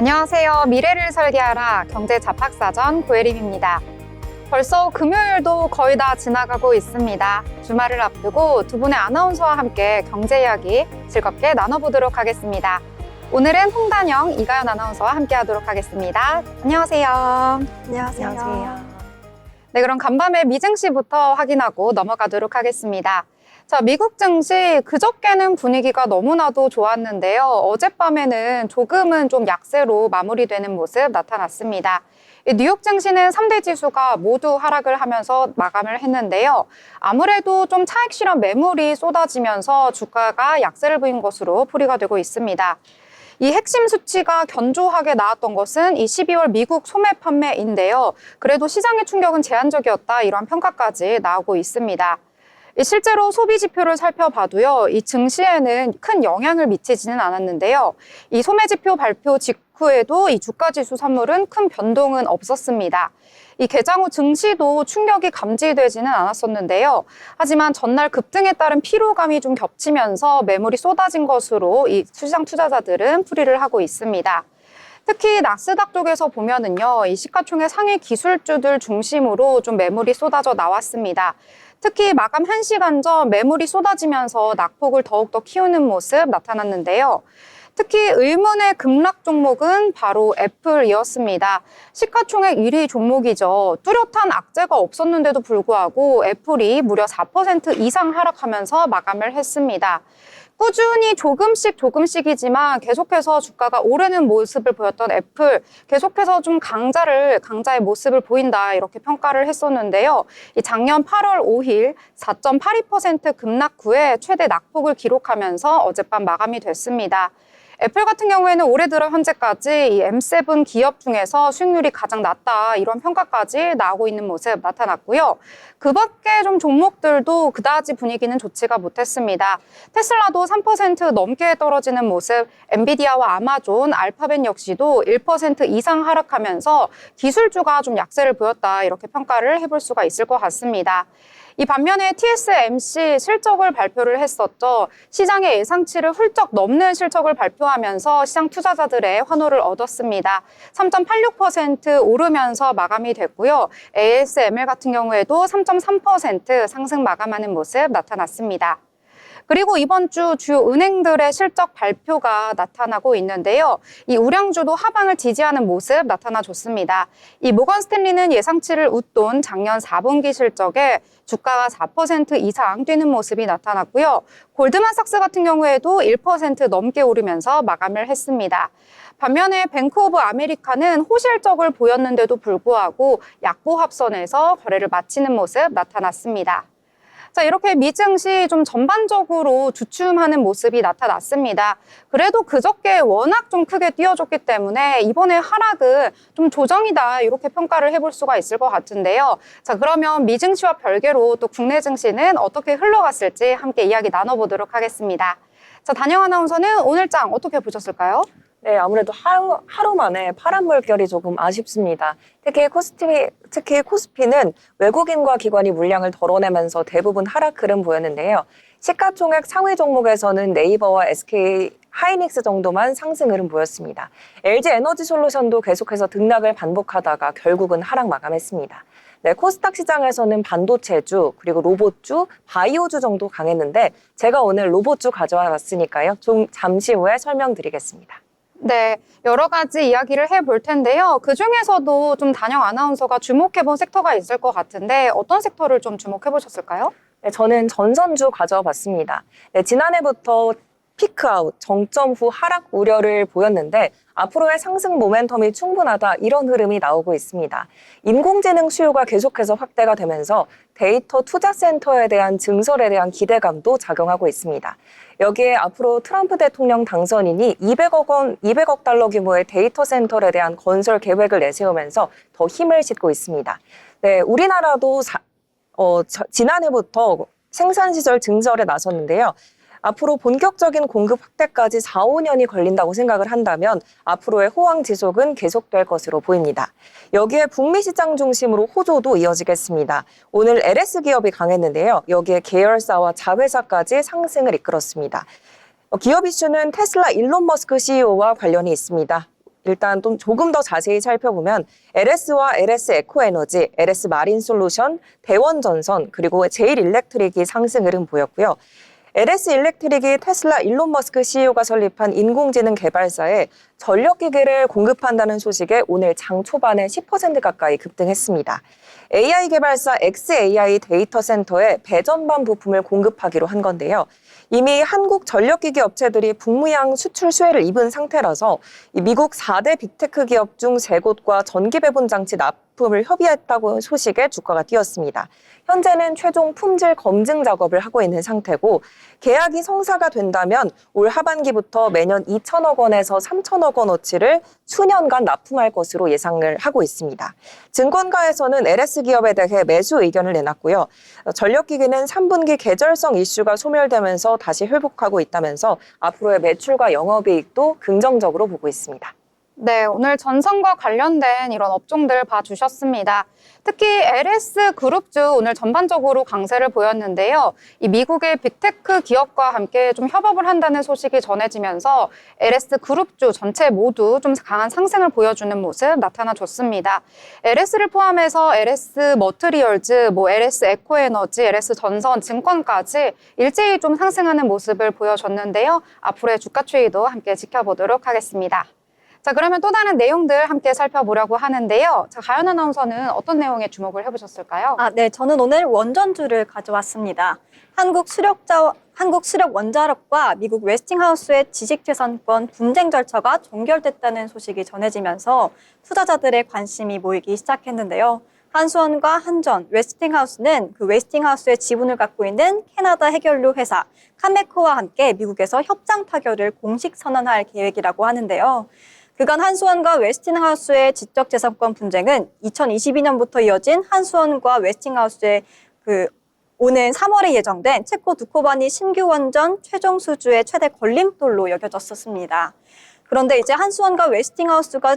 안녕하세요. 미래를 설계하라 경제잡학사전 고혜림입니다. 벌써 금요일도 거의 다 지나가고 있습니다. 주말을 앞두고 두 분의 아나운서와 함께 경제 이야기 즐겁게 나눠보도록 하겠습니다. 오늘은 홍단영, 이가연 아나운서와 함께 하도록 하겠습니다. 안녕하세요. 안녕하세요. 네, 그럼 간밤에 미증시부터 확인하고 넘어가도록 하겠습니다. 자, 미국 증시 그저께는 분위기가 너무나도 좋았는데요. 어젯밤에는 조금은 좀 약세로 마무리되는 모습 나타났습니다. 뉴욕 증시는 3대 지수가 모두 하락을 하면서 마감을 했는데요. 아무래도 좀 차익 실현 매물이 쏟아지면서 주가가 약세를 보인 것으로 풀이가 되고 있습니다. 이 핵심 수치가 견조하게 나왔던 것은 이 12월 미국 소매 판매인데요. 그래도 시장의 충격은 제한적이었다, 이런 평가까지 나오고 있습니다. 실제로 소비 지표를 살펴봐도요, 이 증시에는 큰 영향을 미치지는 않았는데요. 이 소매 지표 발표 직후에도 이 주가 지수 선물은 큰 변동은 없었습니다. 이 개장 후 증시도 충격이 감지되지는 않았었는데요. 하지만 전날 급등에 따른 피로감이 좀 겹치면서 매물이 쏟아진 것으로 이 시장 투자자들은 풀이를 하고 있습니다. 특히 나스닥 쪽에서 보면은요, 이 시가총액 상위 기술주들 중심으로 좀 매물이 쏟아져 나왔습니다. 특히 마감 1시간 전 매물이 쏟아지면서 낙폭을 더욱더 키우는 모습 나타났는데요. 특히 의문의 급락 종목은 바로 애플이었습니다. 시가총액 1위 종목이죠. 뚜렷한 악재가 없었는데도 불구하고 애플이 무려 4% 이상 하락하면서 마감을 했습니다. 꾸준히 조금씩이지만 계속해서 주가가 오르는 모습을 보였던 애플, 계속해서 좀 강자의 모습을 보인다, 이렇게 평가를 했었는데요. 이 작년 8월 5일 4.82% 급락 후에 최대 낙폭을 기록하면서 어젯밤 마감이 됐습니다. 애플 같은 경우에는 올해 들어 현재까지 이 M7 기업 중에서 수익률이 가장 낮다, 이런 평가까지 나오고 있는 모습 나타났고요. 그 밖에 좀 종목들도 그다지 분위기는 좋지가 못했습니다. 테슬라도 3% 넘게 떨어지는 모습, 엔비디아와 아마존, 알파벳 역시도 1% 이상 하락하면서 기술주가 좀 약세를 보였다, 이렇게 평가를 해볼 수가 있을 것 같습니다. 이 반면에 TSMC 실적을 발표를 했었죠. 시장의 예상치를 훌쩍 넘는 실적을 발표하면서 시장 투자자들의 환호를 얻었습니다. 3.86% 오르면서 마감이 됐고요. ASML 같은 경우에도 3.3% 상승 마감하는 모습 나타났습니다. 그리고 이번 주 주요 은행들의 실적 발표가 나타나고 있는데요. 이 우량주도 하방을 지지하는 모습 나타나줬습니다. 이 모건 스탠리는 예상치를 웃돈 작년 4분기 실적에 주가가 4% 이상 뛰는 모습이 나타났고요. 골드만삭스 같은 경우에도 1% 넘게 오르면서 마감을 했습니다. 반면에 뱅크 오브 아메리카는 호실적을 보였는데도 불구하고 약보합선에서 거래를 마치는 모습 나타났습니다. 자, 이렇게 미증시 좀 전반적으로 주춤하는 모습이 나타났습니다. 그래도 그저께 워낙 좀 크게 뛰어줬기 때문에 이번에 하락은 좀 조정이다, 이렇게 평가를 해볼 수가 있을 것 같은데요. 자, 그러면 미증시와 별개로 또 국내 증시는 어떻게 흘러갔을지 함께 이야기 나눠보도록 하겠습니다. 자, 단영 아나운서는 오늘 장 어떻게 보셨을까요? 네, 아무래도 하루 만에 파란 물결이 조금 아쉽습니다. 특히 코스피는 외국인과 기관이 물량을 덜어내면서 대부분 하락 흐름 보였는데요. 시가총액 상위 종목에서는 네이버와 SK 하이닉스 정도만 상승 흐름 보였습니다. LG 에너지솔루션도 계속해서 등락을 반복하다가 결국은 하락 마감했습니다. 네, 코스닥 시장에서는 반도체주, 그리고 로봇주, 바이오주 정도 강했는데 제가 오늘 로봇주 가져와 봤으니까요. 좀 잠시 후에 설명드리겠습니다. 네, 여러 가지 이야기를 해볼 텐데요. 그중에서도 좀 단영 아나운서가 주목해본 섹터가 있을 것 같은데 어떤 섹터를 좀 주목해보셨을까요? 네, 저는 전선주 가져와 봤습니다. 네, 지난해부터 피크아웃, 정점 후 하락 우려를 보였는데 앞으로의 상승 모멘텀이 충분하다, 이런 흐름이 나오고 있습니다. 인공지능 수요가 계속해서 확대가 되면서 데이터 투자 센터에 대한 증설에 대한 기대감도 작용하고 있습니다. 여기에 앞으로 트럼프 대통령 당선인이 200억 달러 규모의 데이터 센터에 대한 건설 계획을 내세우면서 더 힘을 싣고 있습니다. 네, 우리나라도 지난해부터 생산시설 증설에 나섰는데요. 앞으로 본격적인 공급 확대까지 4, 5년이 걸린다고 생각을 한다면 앞으로의 호황 지속은 계속될 것으로 보입니다. 여기에 북미 시장 중심으로 호조도 이어지겠습니다. 오늘 LS 기업이 강했는데요. 여기에 계열사와 자회사까지 상승을 이끌었습니다. 기업 이슈는 테슬라 일론 머스크 CEO와 관련이 있습니다. 일단 좀 조금 더 자세히 살펴보면 LS와 LS 에코에너지, LS 마린솔루션, 대원전선, 그리고 제일일렉트릭이 상승 흐름 보였고요. LS 일렉트릭이 테슬라 일론 머스크 CEO가 설립한 인공지능 개발사에 전력기기를 공급한다는 소식에 오늘 장 초반에 10% 가까이 급등했습니다. AI 개발사 XAI 데이터 센터에 배전반 부품을 공급하기로 한 건데요. 이미 한국 전력기기 업체들이 북무양 수출 수혜를 입은 상태라서 미국 4대 빅테크 기업 중 3곳과 전기 배분 장치 납품을 협의했다고 소식에 주가가 뛰었습니다. 현재는 최종 품질 검증 작업을 하고 있는 상태고 계약이 성사가 된다면 올 하반기부터 매년 2천억 원에서 3천억 원어치를 수년간 납품할 것으로 예상을 하고 있습니다. 증권가에서는 LS 기업에 대해 매수 의견을 내놨고요. 전력기기는 3분기 계절성 이슈가 소멸되면서 다시 회복하고 있다면서 앞으로의 매출과 영업이익도 긍정적으로 보고 있습니다. 네, 오늘 전선과 관련된 이런 업종들 봐주셨습니다. 특히 LS 그룹주 오늘 전반적으로 강세를 보였는데요. 이 미국의 빅테크 기업과 함께 좀 협업을 한다는 소식이 전해지면서 LS 그룹주 전체 모두 좀 강한 상승을 보여주는 모습 나타나줬습니다. LS를 포함해서 LS 머트리얼즈, LS 에코에너지, LS 전선, 증권까지 일제히 좀 상승하는 모습을 보여줬는데요. 앞으로의 주가 추이도 함께 지켜보도록 하겠습니다. 자, 그러면 또 다른 내용들 함께 살펴보려고 하는데요. 자, 가연 아나운서는 어떤 내용에 주목을 해보셨을까요? 네, 저는 오늘 원전주를 가져왔습니다. 한국 수력 원자력과 미국 웨스팅하우스의 지식재산권 분쟁 절차가 종결됐다는 소식이 전해지면서 투자자들의 관심이 모이기 시작했는데요. 한수원과 한전, 웨스팅하우스는 그 웨스팅하우스의 지분을 갖고 있는 캐나다 해결료 회사 카메코와 함께 미국에서 협상 타결을 공식 선언할 계획이라고 하는데요. 그간 한수원과 웨스팅하우스의 지적재산권 분쟁은 2022년부터 이어진 한수원과 웨스팅하우스의 오는 3월에 예정된 체코 두코바니 신규 원전 최종 수주의 최대 걸림돌로 여겨졌었습니다. 그런데 이제 한수원과 웨스팅하우스가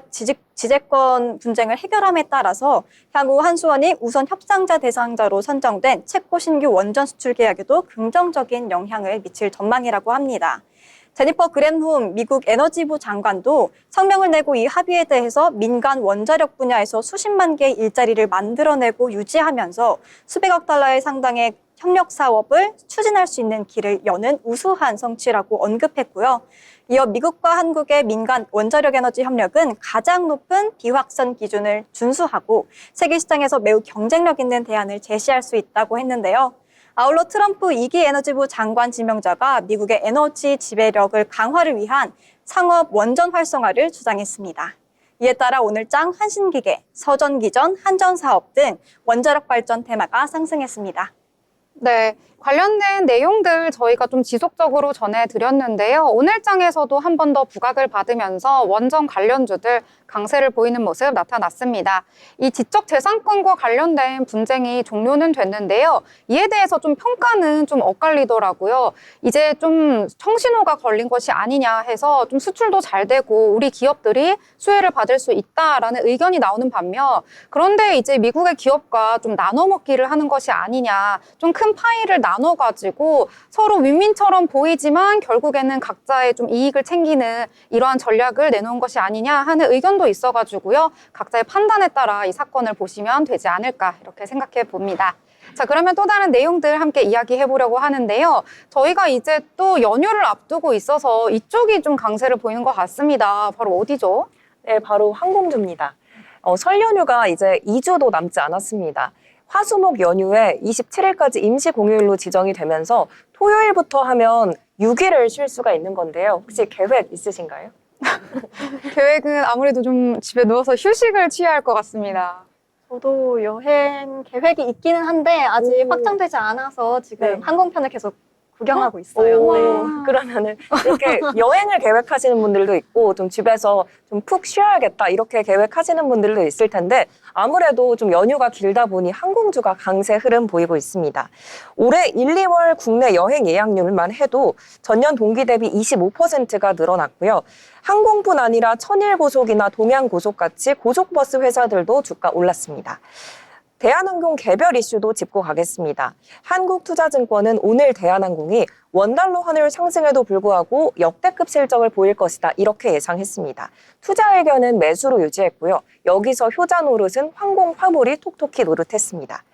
지재권 분쟁을 해결함에 따라서 향후 한수원이 우선 협상자 대상자로 선정된 체코 신규 원전 수출 계약에도 긍정적인 영향을 미칠 전망이라고 합니다. 제니퍼 그랜홈 미국 에너지부 장관도 성명을 내고 이 합의에 대해서 민간 원자력 분야에서 수십만 개의 일자리를 만들어내고 유지하면서 수백억 달러의 상당의 협력 사업을 추진할 수 있는 길을 여는 우수한 성취라고 언급했고요. 이어 미국과 한국의 민간 원자력 에너지 협력은 가장 높은 비확산 기준을 준수하고 세계 시장에서 매우 경쟁력 있는 대안을 제시할 수 있다고 했는데요. 아울러 트럼프 2기 에너지부 장관 지명자가 미국의 에너지 지배력을 강화를 위한 상업 원전 활성화를 주장했습니다. 이에 따라 오늘장 한신기계, 서전기전, 한전사업 등 원자력 발전 테마가 상승했습니다. 네, 관련된 내용들 저희가 좀 지속적으로 전해드렸는데요. 오늘 장에서도 한 번 더 부각을 받으면서 원전 관련주들 강세를 보이는 모습 나타났습니다. 이 지적재산권과 관련된 분쟁이 종료는 됐는데요. 이에 대해서 좀 평가는 좀 엇갈리더라고요. 이제 좀 청신호가 걸린 것이 아니냐 해서 좀 수출도 잘 되고 우리 기업들이 수혜를 받을 수 있다라는 의견이 나오는 반면 그런데 이제 미국의 기업과 좀 나눠 먹기를 하는 것이 아니냐, 좀 큰 파이를 나눠가지고 서로 윈윈처럼 보이지만 결국에는 각자의 좀 이익을 챙기는 이러한 전략을 내놓은 것이 아니냐 하는 의견도 있어가지고요. 각자의 판단에 따라 이 사건을 보시면 되지 않을까 이렇게 생각해 봅니다. 자, 그러면 또 다른 내용들 함께 이야기해 보려고 하는데요. 저희가 이제 또 연휴를 앞두고 있어서 이쪽이 좀 강세를 보이는 것 같습니다. 바로 어디죠? 네, 바로 항공주입니다. 설 연휴가 이제 2주도 남지 않았습니다. 화수목 연휴에 27일까지 임시 공휴일로 지정이 되면서 토요일부터 하면 6일을 쉴 수가 있는 건데요. 혹시 계획 있으신가요? 계획은 아무래도 좀 집에 누워서 휴식을 취해야 할 것 같습니다. 저도 여행 계획이 있기는 한데 아직 확정되지 않아서 지금 네. 항공편을 계속 구경하고 있어요. 오, 네. 그러면은 이렇게 여행을 계획하시는 분들도 있고 좀 집에서 좀 푹 쉬어야겠다 이렇게 계획하시는 분들도 있을 텐데 아무래도 좀 연휴가 길다 보니 항공주가 강세 흐름 보이고 있습니다. 올해 1, 2월 국내 여행 예약률만 해도 전년 동기 대비 25%가 늘어났고요. 항공뿐 아니라 천일고속이나 동양고속같이 고속버스 회사들도 주가 올랐습니다. 대한항공 개별 이슈도 짚고 가겠습니다. 한국투자증권은 오늘 대한항공이 원달러 환율 상승에도 불구하고 역대급 실적을 보일 것이다 이렇게 예상했습니다. 투자 의견은 매수로 유지했고요. 여기서 효자 노릇은 항공 화물이 톡톡히 노릇했습니다.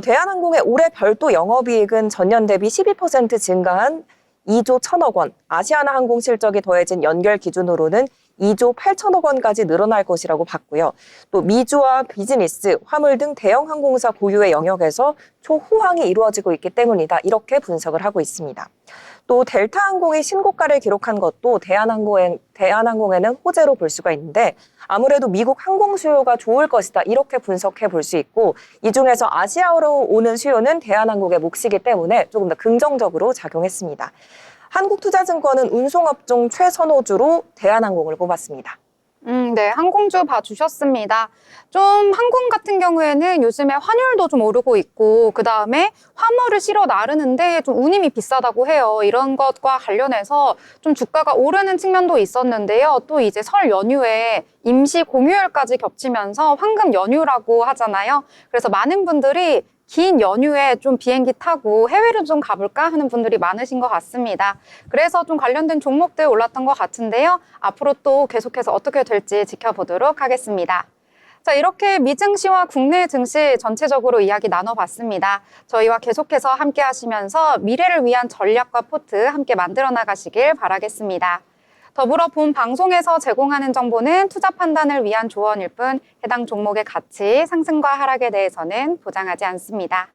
대한항공의 올해 별도 영업이익은 전년 대비 12% 증가한 2조 1천억 원, 아시아나항공 실적이 더해진 연결 기준으로는 2조 8천억 원까지 늘어날 것이라고 봤고요. 또 미주와 비즈니스, 화물 등 대형 항공사 고유의 영역에서 초호황이 이루어지고 있기 때문이다. 이렇게 분석을 하고 있습니다. 또 델타항공이 신고가를 기록한 것도 대한항공에는 호재로 볼 수가 있는데 아무래도 미국 항공 수요가 좋을 것이다. 이렇게 분석해 볼 수 있고 이 중에서 아시아로 오는 수요는 대한항공의 몫이기 때문에 조금 더 긍정적으로 작용했습니다. 한국투자증권은 운송업종 최선호주로 대한항공을 뽑았습니다. 네, 항공주 봐주셨습니다. 좀 항공 같은 경우에는 요즘에 환율도 좀 오르고 있고 그다음에 화물을 실어 나르는데 좀 운임이 비싸다고 해요. 이런 것과 관련해서 좀 주가가 오르는 측면도 있었는데요. 또 이제 설 연휴에 임시 공휴일까지 겹치면서 황금 연휴라고 하잖아요. 그래서 많은 분들이 긴 연휴에 좀 비행기 타고 해외로 좀 가볼까 하는 분들이 많으신 것 같습니다. 그래서 좀 관련된 종목들 올랐던 것 같은데요. 앞으로 또 계속해서 어떻게 될지 지켜보도록 하겠습니다. 자, 이렇게 미증시와 국내 증시 전체적으로 이야기 나눠봤습니다. 저희와 계속해서 함께 하시면서 미래를 위한 전략과 포트 함께 만들어 나가시길 바라겠습니다. 더불어 본 방송에서 제공하는 정보는 투자 판단을 위한 조언일 뿐 해당 종목의 가치, 상승과 하락에 대해서는 보장하지 않습니다.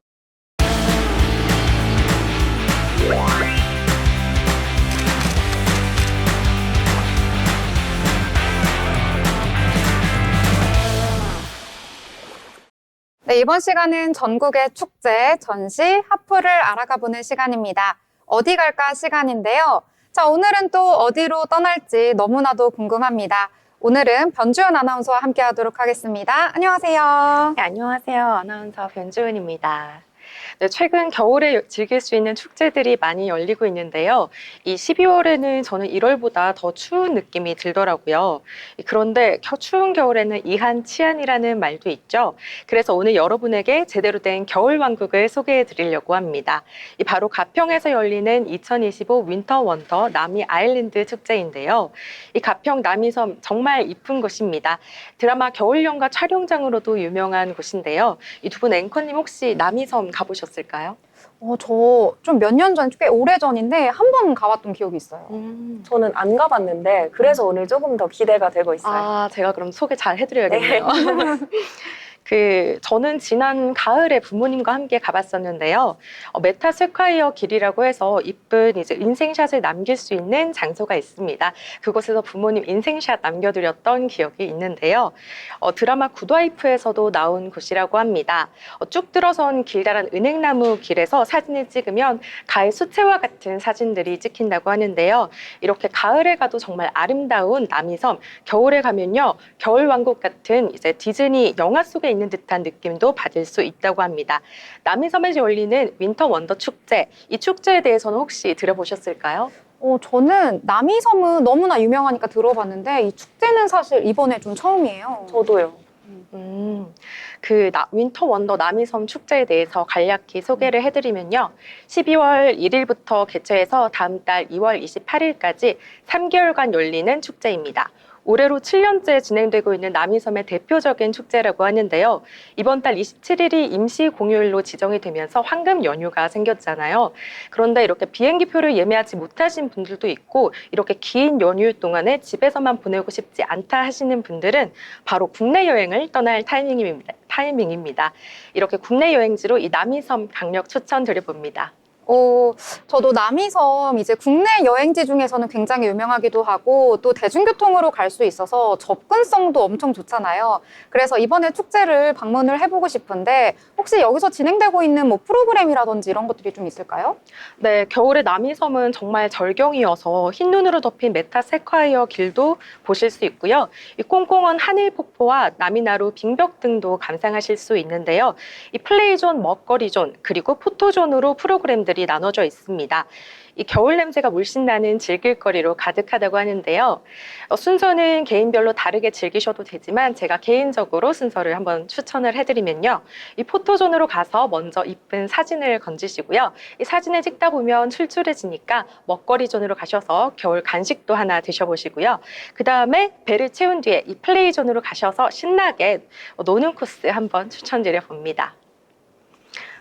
네, 이번 시간은 전국의 축제, 전시, 하프를 알아가보는 시간입니다. 어디 갈까 시간인데요. 자, 오늘은 또 어디로 떠날지 너무나도 궁금합니다. 오늘은 변주연 아나운서와 함께 하도록 하겠습니다. 안녕하세요. 네, 안녕하세요. 아나운서 변주은입니다. 네, 최근 겨울에 즐길 수 있는 축제들이 많이 열리고 있는데요. 이 12월에는 저는 1월보다 더 추운 느낌이 들더라고요. 그런데 추운 겨울에는 이한치한이라는 말도 있죠. 그래서 오늘 여러분에게 제대로 된 겨울왕국을 소개해 드리려고 합니다. 이 바로 가평에서 열리는 2025 윈터 원더 남이 아일랜드 축제인데요. 이 가평 남이섬 정말 이쁜 곳입니다. 드라마 겨울연가 촬영장으로도 유명한 곳인데요. 이 두 분 앵커님 혹시 남이섬 가보셨을까요? 저 좀 몇 년 전, 꽤 오래 전인데 한 번 가봤던 기억이 있어요. 저는 안 가봤는데 그래서 오늘 조금 더 기대가 되고 있어요. 아, 제가 그럼 소개 잘 해드려야겠네요. 저는 지난 가을에 부모님과 함께 가봤었는데요. 메타 세콰이어 길이라고 해서 이쁜 이제 인생샷을 남길 수 있는 장소가 있습니다. 그곳에서 부모님 인생샷 남겨드렸던 기억이 있는데요. 드라마 굿와이프에서도 나온 곳이라고 합니다. 쭉 들어선 길다란 은행나무 길에서 사진을 찍으면 가을 수채화 같은 사진들이 찍힌다고 하는데요. 이렇게 가을에 가도 정말 아름다운 남이섬, 겨울에 가면요 겨울왕국 같은 이제 디즈니 영화 속에 있는 듯한 느낌도 받을 수 있다고 합니다. 남이섬에서 열리는 윈터 원더 축제, 이 축제에 대해서는 혹시 들어보셨을까요? 저는 남이섬은 너무나 유명하니까 들어봤는데 이 축제는 사실 이번에 좀 처음이에요. 저도요. 윈터 원더 남이섬 축제에 대해서 간략히 소개를 해드리면요. 12월 1일부터 개최해서 다음 달 2월 28일까지 3개월간 열리는 축제입니다. 올해로 7년째 진행되고 있는 남이섬의 대표적인 축제라고 하는데요. 이번 달 27일이 임시 공휴일로 지정이 되면서 황금 연휴가 생겼잖아요. 그런데 이렇게 비행기표를 예매하지 못하신 분들도 있고 이렇게 긴 연휴 동안에 집에서만 보내고 싶지 않다 하시는 분들은 바로 국내 여행을 떠날 타이밍입니다. 이렇게 국내 여행지로 이 남이섬 강력 추천드려봅니다. 저도 남이섬 이제 국내 여행지 중에서는 굉장히 유명하기도 하고 또 대중교통으로 갈 수 있어서 접근성도 엄청 좋잖아요. 그래서 이번에 축제를 방문을 해보고 싶은데 혹시 여기서 진행되고 있는 뭐 프로그램이라든지 이런 것들이 좀 있을까요? 네, 겨울에 남이섬은 정말 절경이어서 흰 눈으로 덮인 메타 세콰이어 길도 보실 수 있고요. 이 꽁꽁한 하늘 폭포와 남이나루 빙벽 등도 감상하실 수 있는데요. 이 플레이존, 먹거리존, 그리고 포토존으로 프로그램들이 장소들이 나눠져 있습니다. 이 겨울 냄새가 물씬 나는 즐길거리로 가득하다고 하는데요. 순서는 개인별로 다르게 즐기셔도 되지만 제가 개인적으로 순서를 한번 추천을 해드리면요. 이 포토존으로 가서 먼저 이쁜 사진을 건지시고요. 이 사진을 찍다 보면 출출해지니까 먹거리존으로 가셔서 겨울 간식도 하나 드셔보시고요. 그 다음에 배를 채운 뒤에 이 플레이존으로 가셔서 신나게 노는 코스 한번 추천드려 봅니다.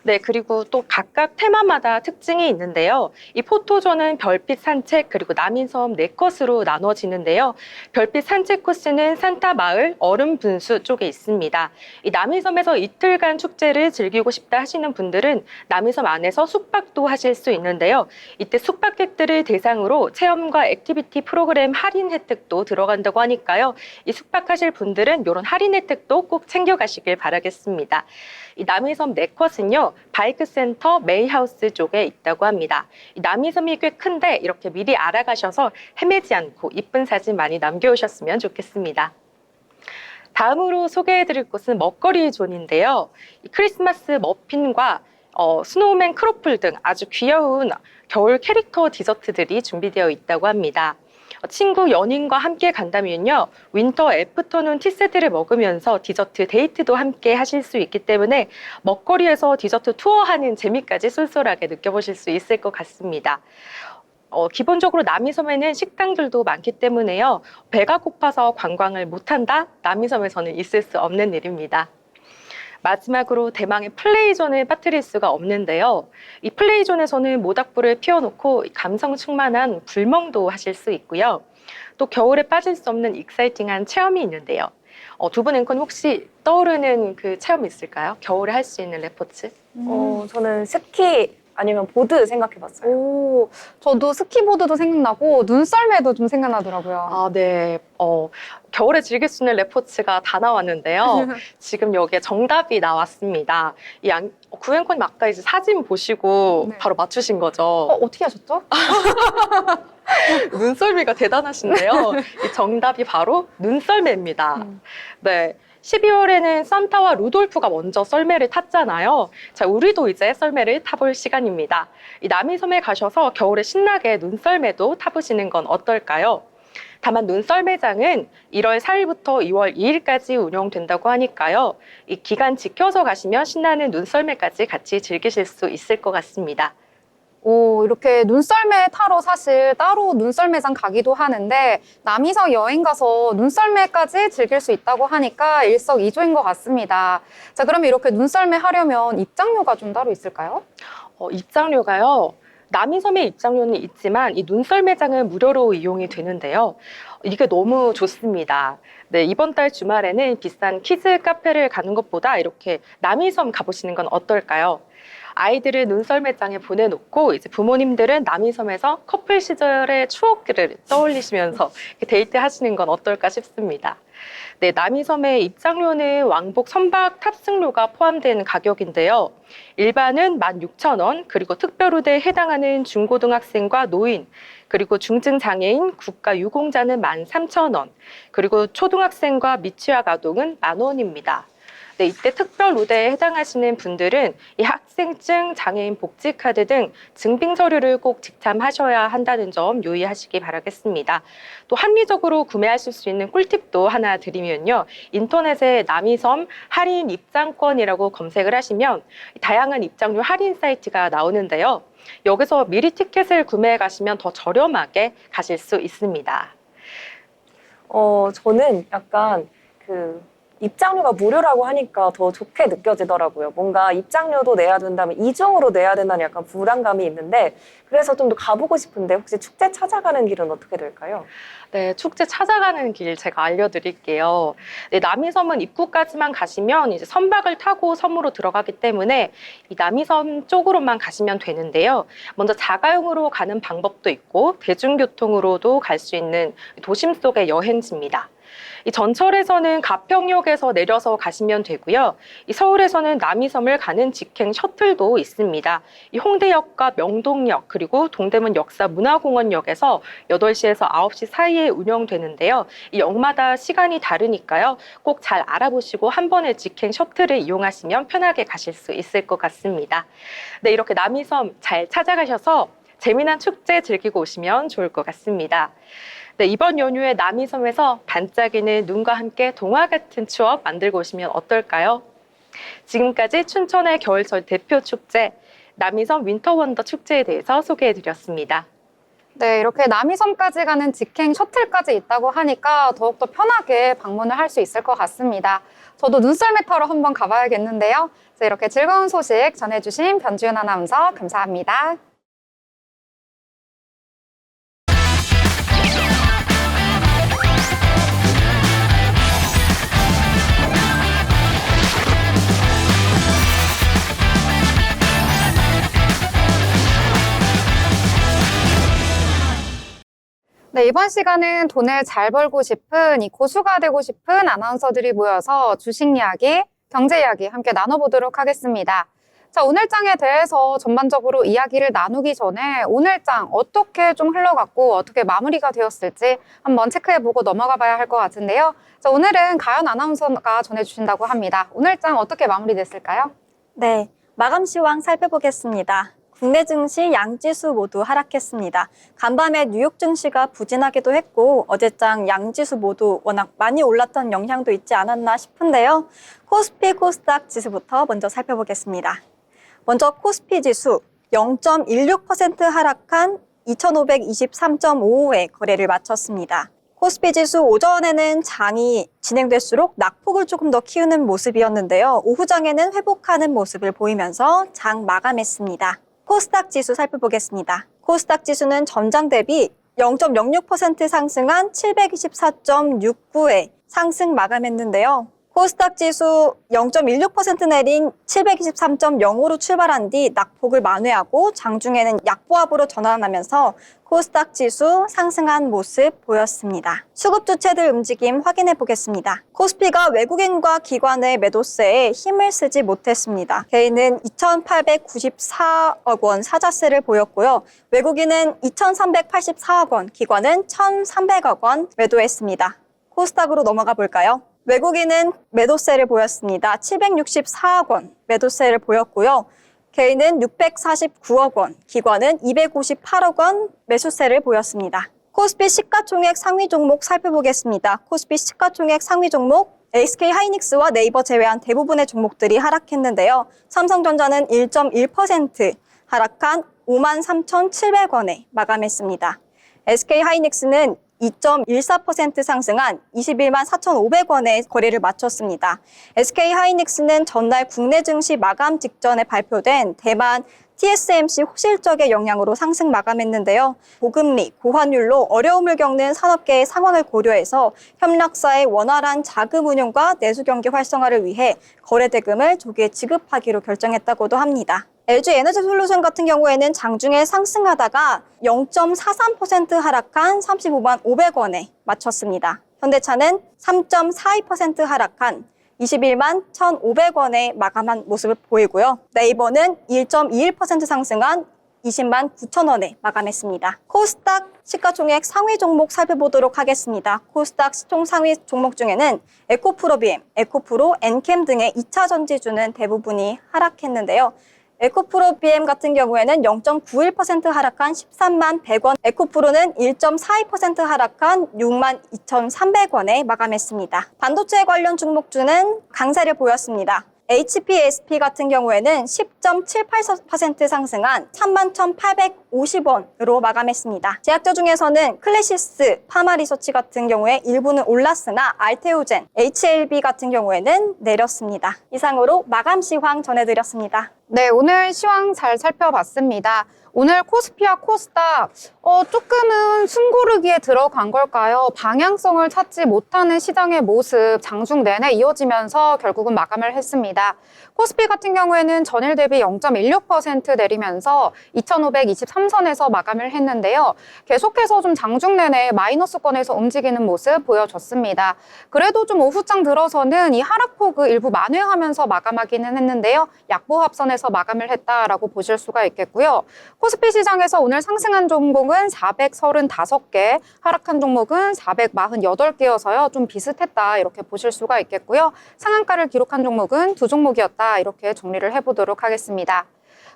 네, 그리고 또 각각 테마마다 특징이 있는데요. 이 포토존은 별빛 산책 그리고 남인섬 4컷으로 나눠지는데요. 별빛 산책 코스는 산타 마을 얼음 분수 쪽에 있습니다. 이 남인섬에서 이틀간 축제를 즐기고 싶다 하시는 분들은 남인섬 안에서 숙박도 하실 수 있는데요. 이때 숙박객들을 대상으로 체험과 액티비티 프로그램 할인 혜택도 들어간다고 하니까요. 이 숙박하실 분들은 이런 할인 혜택도 꼭 챙겨가시길 바라겠습니다. 이 남이섬 4컷은요, 바이크센터 메이하우스 쪽에 있다고 합니다. 이 남이섬이 꽤 큰데 이렇게 미리 알아가셔서 헤매지 않고 이쁜 사진 많이 남겨오셨으면 좋겠습니다. 다음으로 소개해드릴 곳은 먹거리 존인데요. 이 크리스마스 머핀과 스노우맨 크로플 등 아주 귀여운 겨울 캐릭터 디저트들이 준비되어 있다고 합니다. 친구, 연인과 함께 간다면요. 윈터 애프터눈 티세트를 먹으면서 디저트 데이트도 함께 하실 수 있기 때문에 먹거리에서 디저트 투어하는 재미까지 쏠쏠하게 느껴보실 수 있을 것 같습니다. 기본적으로 남이섬에는 식당들도 많기 때문에요. 배가 고파서 관광을 못한다? 남이섬에서는 있을 수 없는 일입니다. 마지막으로 대망의 플레이존을 빠뜨릴 수가 없는데요. 이 플레이존에서는 모닥불을 피워놓고 감성 충만한 불멍도 하실 수 있고요. 또 겨울에 빠질 수 없는 익사이팅한 체험이 있는데요. 두 분 앵커는 혹시 떠오르는 그 체험이 있을까요? 겨울에 할 수 있는 레포츠? 저는 스키 아니면 보드 생각해봤어요. 오, 저도 스키보드도 생각나고 눈썰매도 좀 생각나더라고요. 아, 네. 겨울에 즐길 수 있는 레포츠가 다 나왔는데요. 지금 여기에 정답이 나왔습니다. 구현코님 아까 이제 사진 보시고 네. 바로 맞추신 거죠? 어떻게 하셨죠? 눈썰미가 대단하신데요. 이 정답이 바로 눈썰매입니다. 네. 12월에는 산타와 루돌프가 먼저 썰매를 탔잖아요. 자, 우리도 이제 썰매를 타볼 시간입니다. 이 남이섬에 가셔서 겨울에 신나게 눈썰매도 타보시는 건 어떨까요? 다만 눈썰매장은 1월 4일부터 2월 2일까지 운영된다고 하니까요. 이 기간 지켜서 가시면 신나는 눈썰매까지 같이 즐기실 수 있을 것 같습니다. 오, 이렇게 눈썰매 타러 사실 따로 눈썰매장 가기도 하는데 남이섬 여행 가서 눈썰매까지 즐길 수 있다고 하니까 일석이조인 것 같습니다. 자, 그러면 이렇게 눈썰매 하려면 입장료가 좀 따로 있을까요? 입장료가요. 남이섬의 입장료는 있지만 이 눈썰매장은 무료로 이용이 되는데요. 이게 너무 좋습니다. 네, 이번 달 주말에는 비싼 키즈 카페를 가는 것보다 이렇게 남이섬 가보시는 건 어떨까요? 아이들을 눈썰매장에 보내놓고 이제 부모님들은 남이섬에서 커플 시절의 추억들을 떠올리시면서 데이트 하시는 건 어떨까 싶습니다. 네, 남이섬의 입장료는 왕복 선박 탑승료가 포함된 가격인데요. 일반은 16,000원, 그리고 특별우대에 해당하는 중고등학생과 노인, 그리고 중증장애인, 국가유공자는 13,000원, 그리고 초등학생과 미취학 아동은 10,000원입니다. 네, 이때 특별 우대에 해당하시는 분들은 이 학생증, 장애인 복지카드 등 증빙 서류를 꼭 지참하셔야 한다는 점 유의하시기 바라겠습니다. 또 합리적으로 구매하실 수 있는 꿀팁도 하나 드리면요. 인터넷에 남이섬 할인 입장권이라고 검색을 하시면 다양한 입장료 할인 사이트가 나오는데요. 여기서 미리 티켓을 구매해 가시면 더 저렴하게 가실 수 있습니다. 저는 약간 입장료가 무료라고 하니까 더 좋게 느껴지더라고요. 뭔가 입장료도 내야 된다면 이중으로 내야 된다는 약간 불안감이 있는데 그래서 좀 더 가보고 싶은데 혹시 축제 찾아가는 길은 어떻게 될까요? 네, 축제 찾아가는 길 제가 알려드릴게요. 네, 남이섬은 입구까지만 가시면 이제 선박을 타고 섬으로 들어가기 때문에 이 남이섬 쪽으로만 가시면 되는데요. 먼저 자가용으로 가는 방법도 있고 대중교통으로도 갈 수 있는 도심 속의 여행지입니다. 이 전철에서는 가평역에서 내려서 가시면 되고요. 이 서울에서는 남이섬을 가는 직행 셔틀도 있습니다. 이 홍대역과 명동역 그리고 동대문 역사문화공원역에서 8시에서 9시 사이에 운영되는데요. 이 역마다 시간이 다르니까요. 꼭 잘 알아보시고 한 번에 직행 셔틀을 이용하시면 편하게 가실 수 있을 것 같습니다. 네, 이렇게 남이섬 잘 찾아가셔서 재미난 축제 즐기고 오시면 좋을 것 같습니다. 네, 이번 연휴에 남이섬에서 반짝이는 눈과 함께 동화 같은 추억 만들고 오시면 어떨까요? 지금까지 춘천의 겨울철 대표 축제 남이섬 윈터원더 축제에 대해서 소개해드렸습니다. 네, 이렇게 남이섬까지 가는 직행 셔틀까지 있다고 하니까 더욱더 편하게 방문을 할 수 있을 것 같습니다. 저도 눈썰매 타러 한번 가봐야겠는데요. 이렇게 즐거운 소식 전해주신 변주연 아나운서 감사합니다. 네, 이번 시간은 돈을 잘 벌고 싶은 이 고수가 되고 싶은 아나운서들이 모여서 주식 이야기, 경제 이야기 함께 나눠보도록 하겠습니다. 자, 오늘장에 대해서 전반적으로 이야기를 나누기 전에 오늘장 어떻게 좀 흘러갔고 어떻게 마무리가 되었을지 한번 체크해보고 넘어가 봐야 할 것 같은데요. 자, 오늘은 가연 아나운서가 전해주신다고 합니다. 오늘장 어떻게 마무리됐을까요? 네, 마감 시황 살펴보겠습니다. 국내 증시 양지수 모두 하락했습니다. 간밤에 뉴욕 증시가 부진하기도 했고 어제장 양지수 모두 워낙 많이 올랐던 영향도 있지 않았나 싶은데요. 코스피, 코스닥 지수부터 먼저 살펴보겠습니다. 먼저 코스피 지수 0.16% 하락한 2523.55에 거래를 마쳤습니다. 코스피 지수 오전에는 장이 진행될수록 낙폭을 조금 더 키우는 모습이었는데요. 오후장에는 회복하는 모습을 보이면서 장 마감했습니다. 코스닥 지수 살펴보겠습니다. 코스닥 지수는 전장 대비 0.06% 상승한 724.69에 상승 마감했는데요. 코스닥 지수 0.16% 내린 723.05로 출발한 뒤 낙폭을 만회하고 장중에는 약보합으로 전환하면서 코스닥 지수 상승한 모습 보였습니다. 수급 주체들 움직임 확인해 보겠습니다. 코스피가 외국인과 기관의 매도세에 힘을 쓰지 못했습니다. 개인은 2,894억 원 사자세를 보였고요. 외국인은 2,384억 원, 기관은 1,300억 원 매도했습니다. 코스닥으로 넘어가 볼까요? 외국인은 매도세를 보였습니다. 764억 원 매도세를 보였고요. 개인은 649억 원, 기관은 258억 원 매수세를 보였습니다. 코스피 시가총액 상위 종목 살펴보겠습니다. 코스피 시가총액 상위 종목 SK 하이닉스와 네이버 제외한 대부분의 종목들이 하락했는데요. 삼성전자는 1.1% 하락한 53,700원에 마감했습니다. SK 하이닉스는 2.14% 상승한 21만 4,500원에 거래를 마쳤습니다. SK 하이닉스는 전날 국내 증시 마감 직전에 발표된 대만 TSMC 호실적의 영향으로 상승 마감했는데요. 고금리, 고환율로 어려움을 겪는 산업계의 상황을 고려해서 협력사의 원활한 자금 운용과 내수 경기 활성화를 위해 거래 대금을 조기에 지급하기로 결정했다고도 합니다. LG 에너지 솔루션 같은 경우에는 장중에 상승하다가 0.43% 하락한 35만 500원에 마쳤습니다. 현대차는 3.42% 하락한 21만 1,500원에 마감한 모습을 보이고요. 네이버는 1.21% 상승한 20만 9천원에 마감했습니다. 코스닥 시가총액 상위 종목 살펴보도록 하겠습니다. 코스닥 시총 상위 종목 중에는 에코프로비엠, 에코프로, 엔캠 등의 2차 전지주는 대부분이 하락했는데요. 에코프로 BM 같은 경우에는 0.91% 하락한 13만 100원, 에코프로는 1.42% 하락한 6만 2,300원에 마감했습니다. 반도체 관련 종목주는 강세를 보였습니다. HPSP 같은 경우에는 10.78% 상승한 31,850원으로 마감했습니다. 제약저 중에서는 클래시스, 파마리서치 같은 경우에 일부는 올랐으나 알테오젠, HLB 같은 경우에는 내렸습니다. 이상으로 마감 시황 전해드렸습니다. 네, 오늘 시황 잘 살펴봤습니다. 오늘 코스피와 코스닥 조금은 숨고르기에 들어간 걸까요? 방향성을 찾지 못하는 시장의 모습 장중 내내 이어지면서 결국은 마감을 했습니다. 코스피 같은 경우에는 전일 대비 0.16% 내리면서 2,523선에서 마감을 했는데요. 계속해서 좀 장중 내내 마이너스권에서 움직이는 모습 보여줬습니다. 그래도 좀 오후장 들어서는 이 하락폭을 일부 만회하면서 마감하기는 했는데요. 약보합선에서 마감을 했다라고 보실 수가 있겠고요. 코스피 시장에서 오늘 상승한 종목은 435개, 하락한 종목은 448개여서요. 좀 비슷했다 이렇게 보실 수가 있겠고요. 상한가를 기록한 종목은 2종목이었다 이렇게 정리를 해보도록 하겠습니다.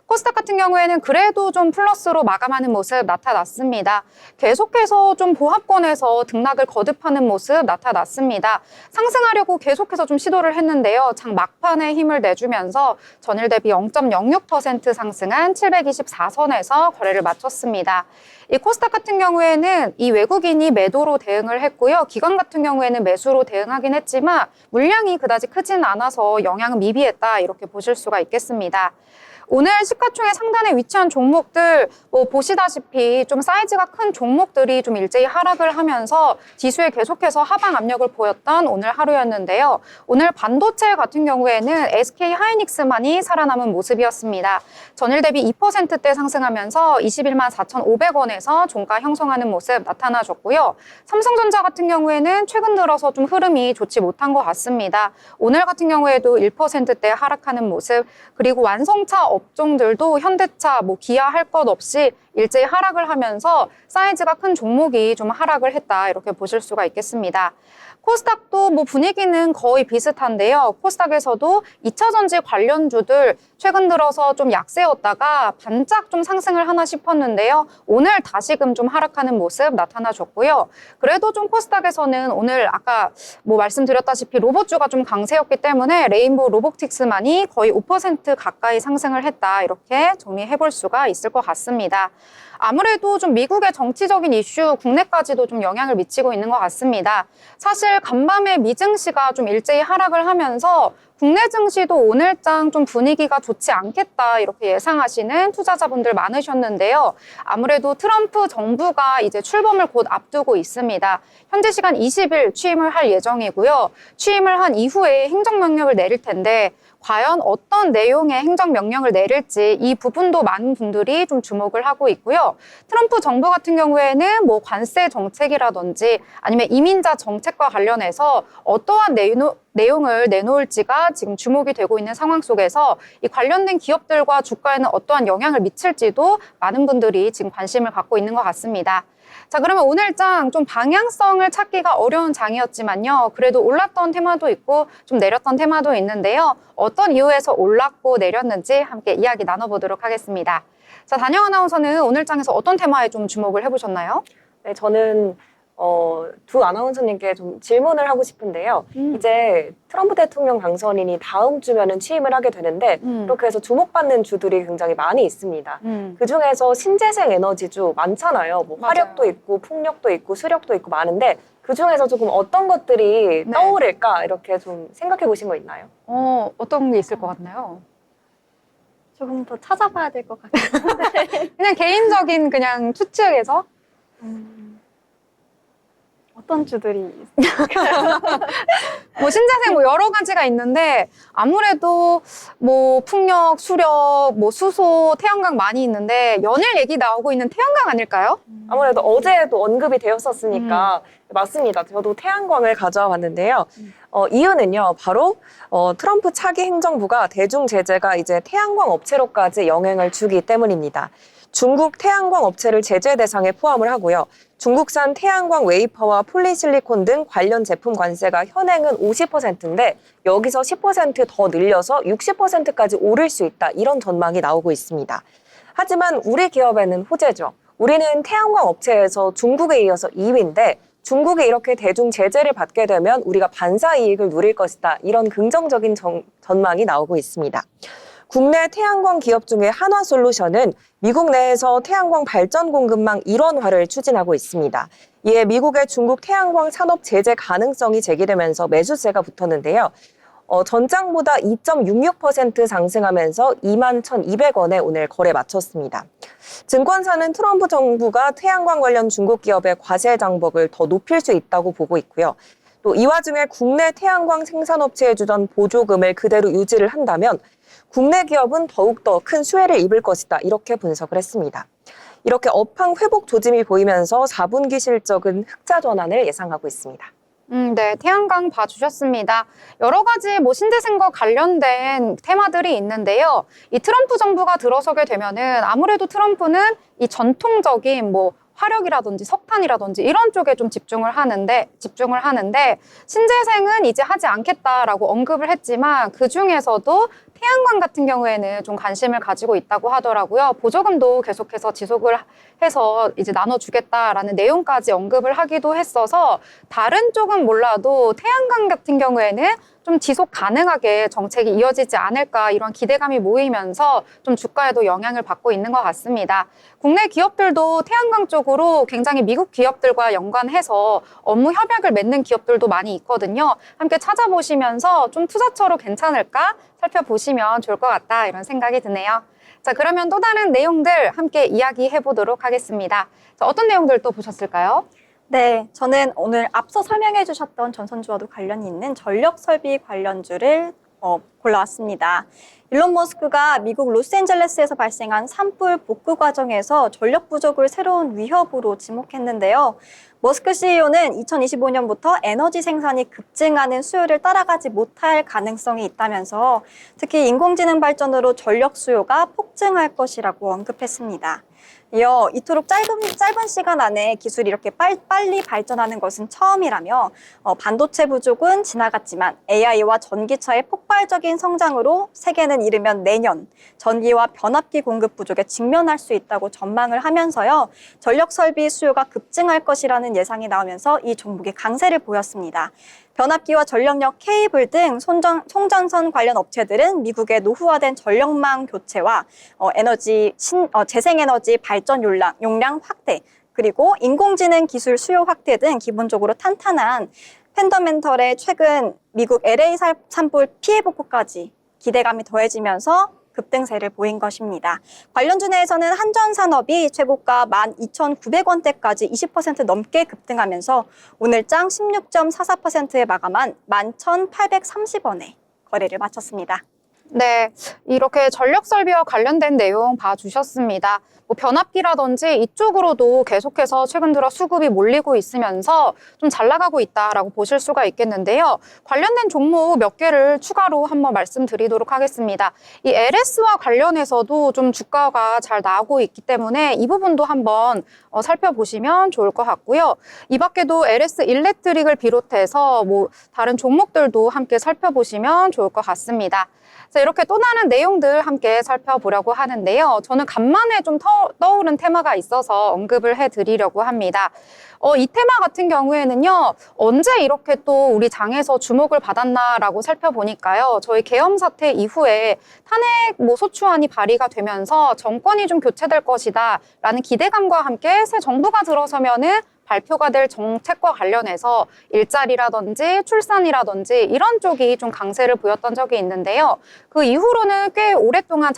코스닥 같은 경우에는 그래도 좀 플러스로 마감하는 모습 나타났습니다. 계속해서 좀 보합권에서 등락을 거듭하는 모습 나타났습니다. 상승하려고 계속해서 좀 시도를 했는데요. 장 막판에 힘을 내주면서 전일 대비 0.06% 상승한 724선에서 거래를 마쳤습니다. 이 코스닥 같은 경우에는 이 외국인이 매도로 대응을 했고요. 기관 같은 경우에는 매수로 대응하긴 했지만 물량이 그다지 크진 않아서 영향은 미비했다 이렇게 보실 수가 있겠습니다. 오늘 시가총액 상단에 위치한 종목들 보시다시피 좀 사이즈가 큰 종목들이 좀 일제히 하락을 하면서 지수에 계속해서 하방 압력을 보였던 오늘 하루였는데요. 오늘 반도체 같은 경우에는 SK 하이닉스만이 살아남은 모습이었습니다. 전일 대비 2%대 상승하면서 21만 4,500원에서 종가 형성하는 모습 나타나줬고요. 삼성전자 같은 경우에는 최근 들어서 좀 흐름이 좋지 못한 것 같습니다. 오늘 같은 경우에도 1%대 하락하는 모습, 그리고 완성차 업종들도 현대차, 기아 할 것 없이 일제히 하락을 하면서 사이즈가 큰 종목이 좀 하락을 했다 이렇게 보실 수가 있겠습니다. 코스닥도 분위기는 거의 비슷한데요. 코스닥에서도 2차전지 관련주들 최근 들어서 좀 약세였다가 반짝 좀 상승을 하나 싶었는데요. 오늘 다시금 좀 하락하는 모습 나타나줬고요. 그래도 좀 코스닥에서는 오늘 아까 말씀드렸다시피 로봇주가 좀 강세였기 때문에 레인보우 로보틱스만이 거의 5% 가까이 상승을 했다 이렇게 정리해볼 수가 있을 것 같습니다. 아무래도 좀 미국의 정치적인 이슈 국내까지도 좀 영향을 미치고 있는 것 같습니다. 사실 간밤에 미증시가 좀 일제히 하락을 하면서 국내 증시도 오늘장 좀 분위기가 좋지 않겠다 이렇게 예상하시는 투자자분들 많으셨는데요. 아무래도 트럼프 정부가 이제 출범을 곧 앞두고 있습니다. 현재 시간 20일 취임을 할 예정이고요. 취임을 한 이후에 행정명령을 내릴 텐데 과연 어떤 내용의 행정명령을 내릴지 이 부분도 많은 분들이 좀 주목을 하고 있고요. 트럼프 정부 같은 경우에는 관세 정책이라든지 아니면 이민자 정책과 관련해서 어떠한 내용을 내놓을지가 지금 주목이 되고 있는 상황 속에서 이 관련된 기업들과 주가에는 어떠한 영향을 미칠지도 많은 분들이 지금 관심을 갖고 있는 것 같습니다. 자, 그러면 오늘장 좀 방향성을 찾기가 어려운 장이었지만요. 그래도 올랐던 테마도 있고 좀 내렸던 테마도 있는데요. 어떤 이유에서 올랐고 내렸는지 함께 이야기 나눠보도록 하겠습니다. 자, 단영 아나운서는 오늘장에서 어떤 테마에 좀 주목을 해보셨나요? 네, 저는 두 아나운서님께 좀 질문을 하고 싶은데요. 이제 트럼프 대통령 당선인이 다음 주면은 취임을 하게 되는데 그렇게 해서 주목받는 주들이 굉장히 많이 있습니다. 그중에서 신재생 에너지주 많잖아요. 화력도 있고 풍력도 있고 수력도 있고 많은데 그중에서 조금 어떤 것들이 네. 떠오를까 이렇게 좀 생각해 보신 거 있나요? 어떤 게 있을 것 같나요? 조금 더 찾아봐야 될 것 같아요. 그냥 개인적인 그냥 추측에서? 어떤 주들이 신재생 여러 가지가 있는데 아무래도 풍력, 수력, 수소, 태양광 많이 있는데 연일 얘기 나오고 있는 태양광 아닐까요? 아무래도 어제도 언급이 되었었으니까 맞습니다. 저도 태양광을 가져와 봤는데요. 이유는요, 바로 트럼프 차기 행정부가 대중 제재가 이제 태양광 업체로까지 영향을 주기 때문입니다. 중국 태양광 업체를 제재 대상에 포함을 하고요. 중국산 태양광 웨이퍼와 폴리실리콘 등 관련 제품 관세가 현행은 50%인데 여기서 10% 더 늘려서 60%까지 오를 수 있다. 이런 전망이 나오고 있습니다. 하지만 우리 기업에는 호재죠. 우리는 태양광 업체에서 중국에 이어서 2위인데 중국이 이렇게 대중 제재를 받게 되면 우리가 반사 이익을 누릴 것이다. 이런 긍정적인 전망이 나오고 있습니다. 국내 태양광 기업 중에 한화솔루션은 미국 내에서 태양광 발전 공급망 일원화를 추진하고 있습니다. 이에 미국의 중국 태양광 산업 제재 가능성이 제기되면서 매수세가 붙었는데요. 전장보다 2.66% 상승하면서 21,200원에 오늘 거래 마쳤습니다. 증권사는 트럼프 정부가 태양광 관련 중국 기업의 과세 장벽을 더 높일 수 있다고 보고 있고요. 또 이 와중에 국내 태양광 생산업체에 주던 보조금을 그대로 유지를 한다면 국내 기업은 더욱더 큰 수혜를 입을 것이다. 이렇게 분석을 했습니다. 이렇게 업황 회복 조짐이 보이면서 4분기 실적은 흑자 전환을 예상하고 있습니다. 네, 태양광 봐주셨습니다. 여러 가지 신재생과 관련된 테마들이 있는데요. 이 트럼프 정부가 들어서게 되면은 아무래도 트럼프는 이 전통적인 화력이라든지 석탄이라든지 이런 쪽에 좀 집중을 하는데 신재생은 이제 하지 않겠다라고 언급을 했지만 그 중에서도 태양광 같은 경우에는 좀 관심을 가지고 있다고 하더라고요. 보조금도 계속해서 지속을 해서 이제 나눠주겠다라는 내용까지 언급을 하기도 했어서 다른 쪽은 몰라도 태양광 같은 경우에는 좀 지속 가능하게 정책이 이어지지 않을까 이런 기대감이 모이면서 좀 주가에도 영향을 받고 있는 것 같습니다. 국내 기업들도 태양광 쪽으로 굉장히 미국 기업들과 연관해서 업무 협약을 맺는 기업들도 많이 있거든요. 함께 찾아보시면서 좀 투자처로 괜찮을까 살펴보시면 좋을 것 같다 이런 생각이 드네요. 자, 그러면 또 다른 내용들 함께 이야기해 보도록 하겠습니다. 자, 어떤 내용들 또 보셨을까요? 네, 저는 오늘 앞서 설명해 주셨던 전선주와도 관련이 있는 전력 설비 관련주를 골라왔습니다. 일론 머스크가 미국 로스앤젤레스에서 발생한 산불 복구 과정에서 전력 부족을 새로운 위협으로 지목했는데요. 머스크 CEO는 2025년부터 에너지 생산이 급증하는 수요를 따라가지 못할 가능성이 있다면서 특히 인공지능 발전으로 전력 수요가 폭증할 것이라고 언급했습니다. 이어 이토록 짧은 시간 안에 기술이 이렇게 빨리 발전하는 것은 처음이라며 반도체 부족은 지나갔지만 AI와 전기차의 폭발적인 성장으로 세계는 이르면 내년 전기와 변압기 공급 부족에 직면할 수 있다고 전망을 하면서요. 전력 설비 수요가 급증할 것이라는 예상이 나오면서 이 종목이 강세를 보였습니다. 변압기와 전력력 케이블 등 송전선 관련 업체들은 미국의 노후화된 전력망 교체와 재생에너지 발전 용량 확대, 그리고 인공지능 기술 수요 확대 등 기본적으로 탄탄한 펀더멘털에 최근 미국 LA 산불 피해 복구까지 기대감이 더해지면서 급등세를 보인 것입니다. 관련주 내에서는 한전산업이 최고가 12,900원대까지 20% 넘게 급등하면서 오늘장 16.44%에 마감한 11,830원에 거래를 마쳤습니다. 네, 이렇게 전력 설비와 관련된 내용 봐주셨습니다. 변압기라든지 이쪽으로도 계속해서 최근 들어 수급이 몰리고 있으면서 좀 잘 나가고 있다라고 보실 수가 있겠는데요. 관련된 종목 몇 개를 추가로 한번 말씀드리도록 하겠습니다. 이 LS와 관련해서도 좀 주가가 잘 나오고 있기 때문에 이 부분도 한번 살펴보시면 좋을 것 같고요. 이 밖에도 LS 일렉트릭을 비롯해서 다른 종목들도 함께 살펴보시면 좋을 것 같습니다. 자, 이렇게 또 다른 내용들 함께 살펴보려고 하는데요. 저는 간만에 좀 떠오른 테마가 있어서 언급을 해드리려고 합니다. 이 테마 같은 경우에는요, 언제 이렇게 또 우리 장에서 주목을 받았나라고 살펴보니까요, 저희 계엄 사태 이후에 탄핵 소추안이 발의가 되면서 정권이 좀 교체될 것이다 라는 기대감과 함께 새 정부가 들어서면은 발표가 될 정책과 관련해서 일자리라든지 출산이라든지 이런 쪽이 좀 강세를 보였던 적이 있는데요. 그 이후로는 꽤 오랫동안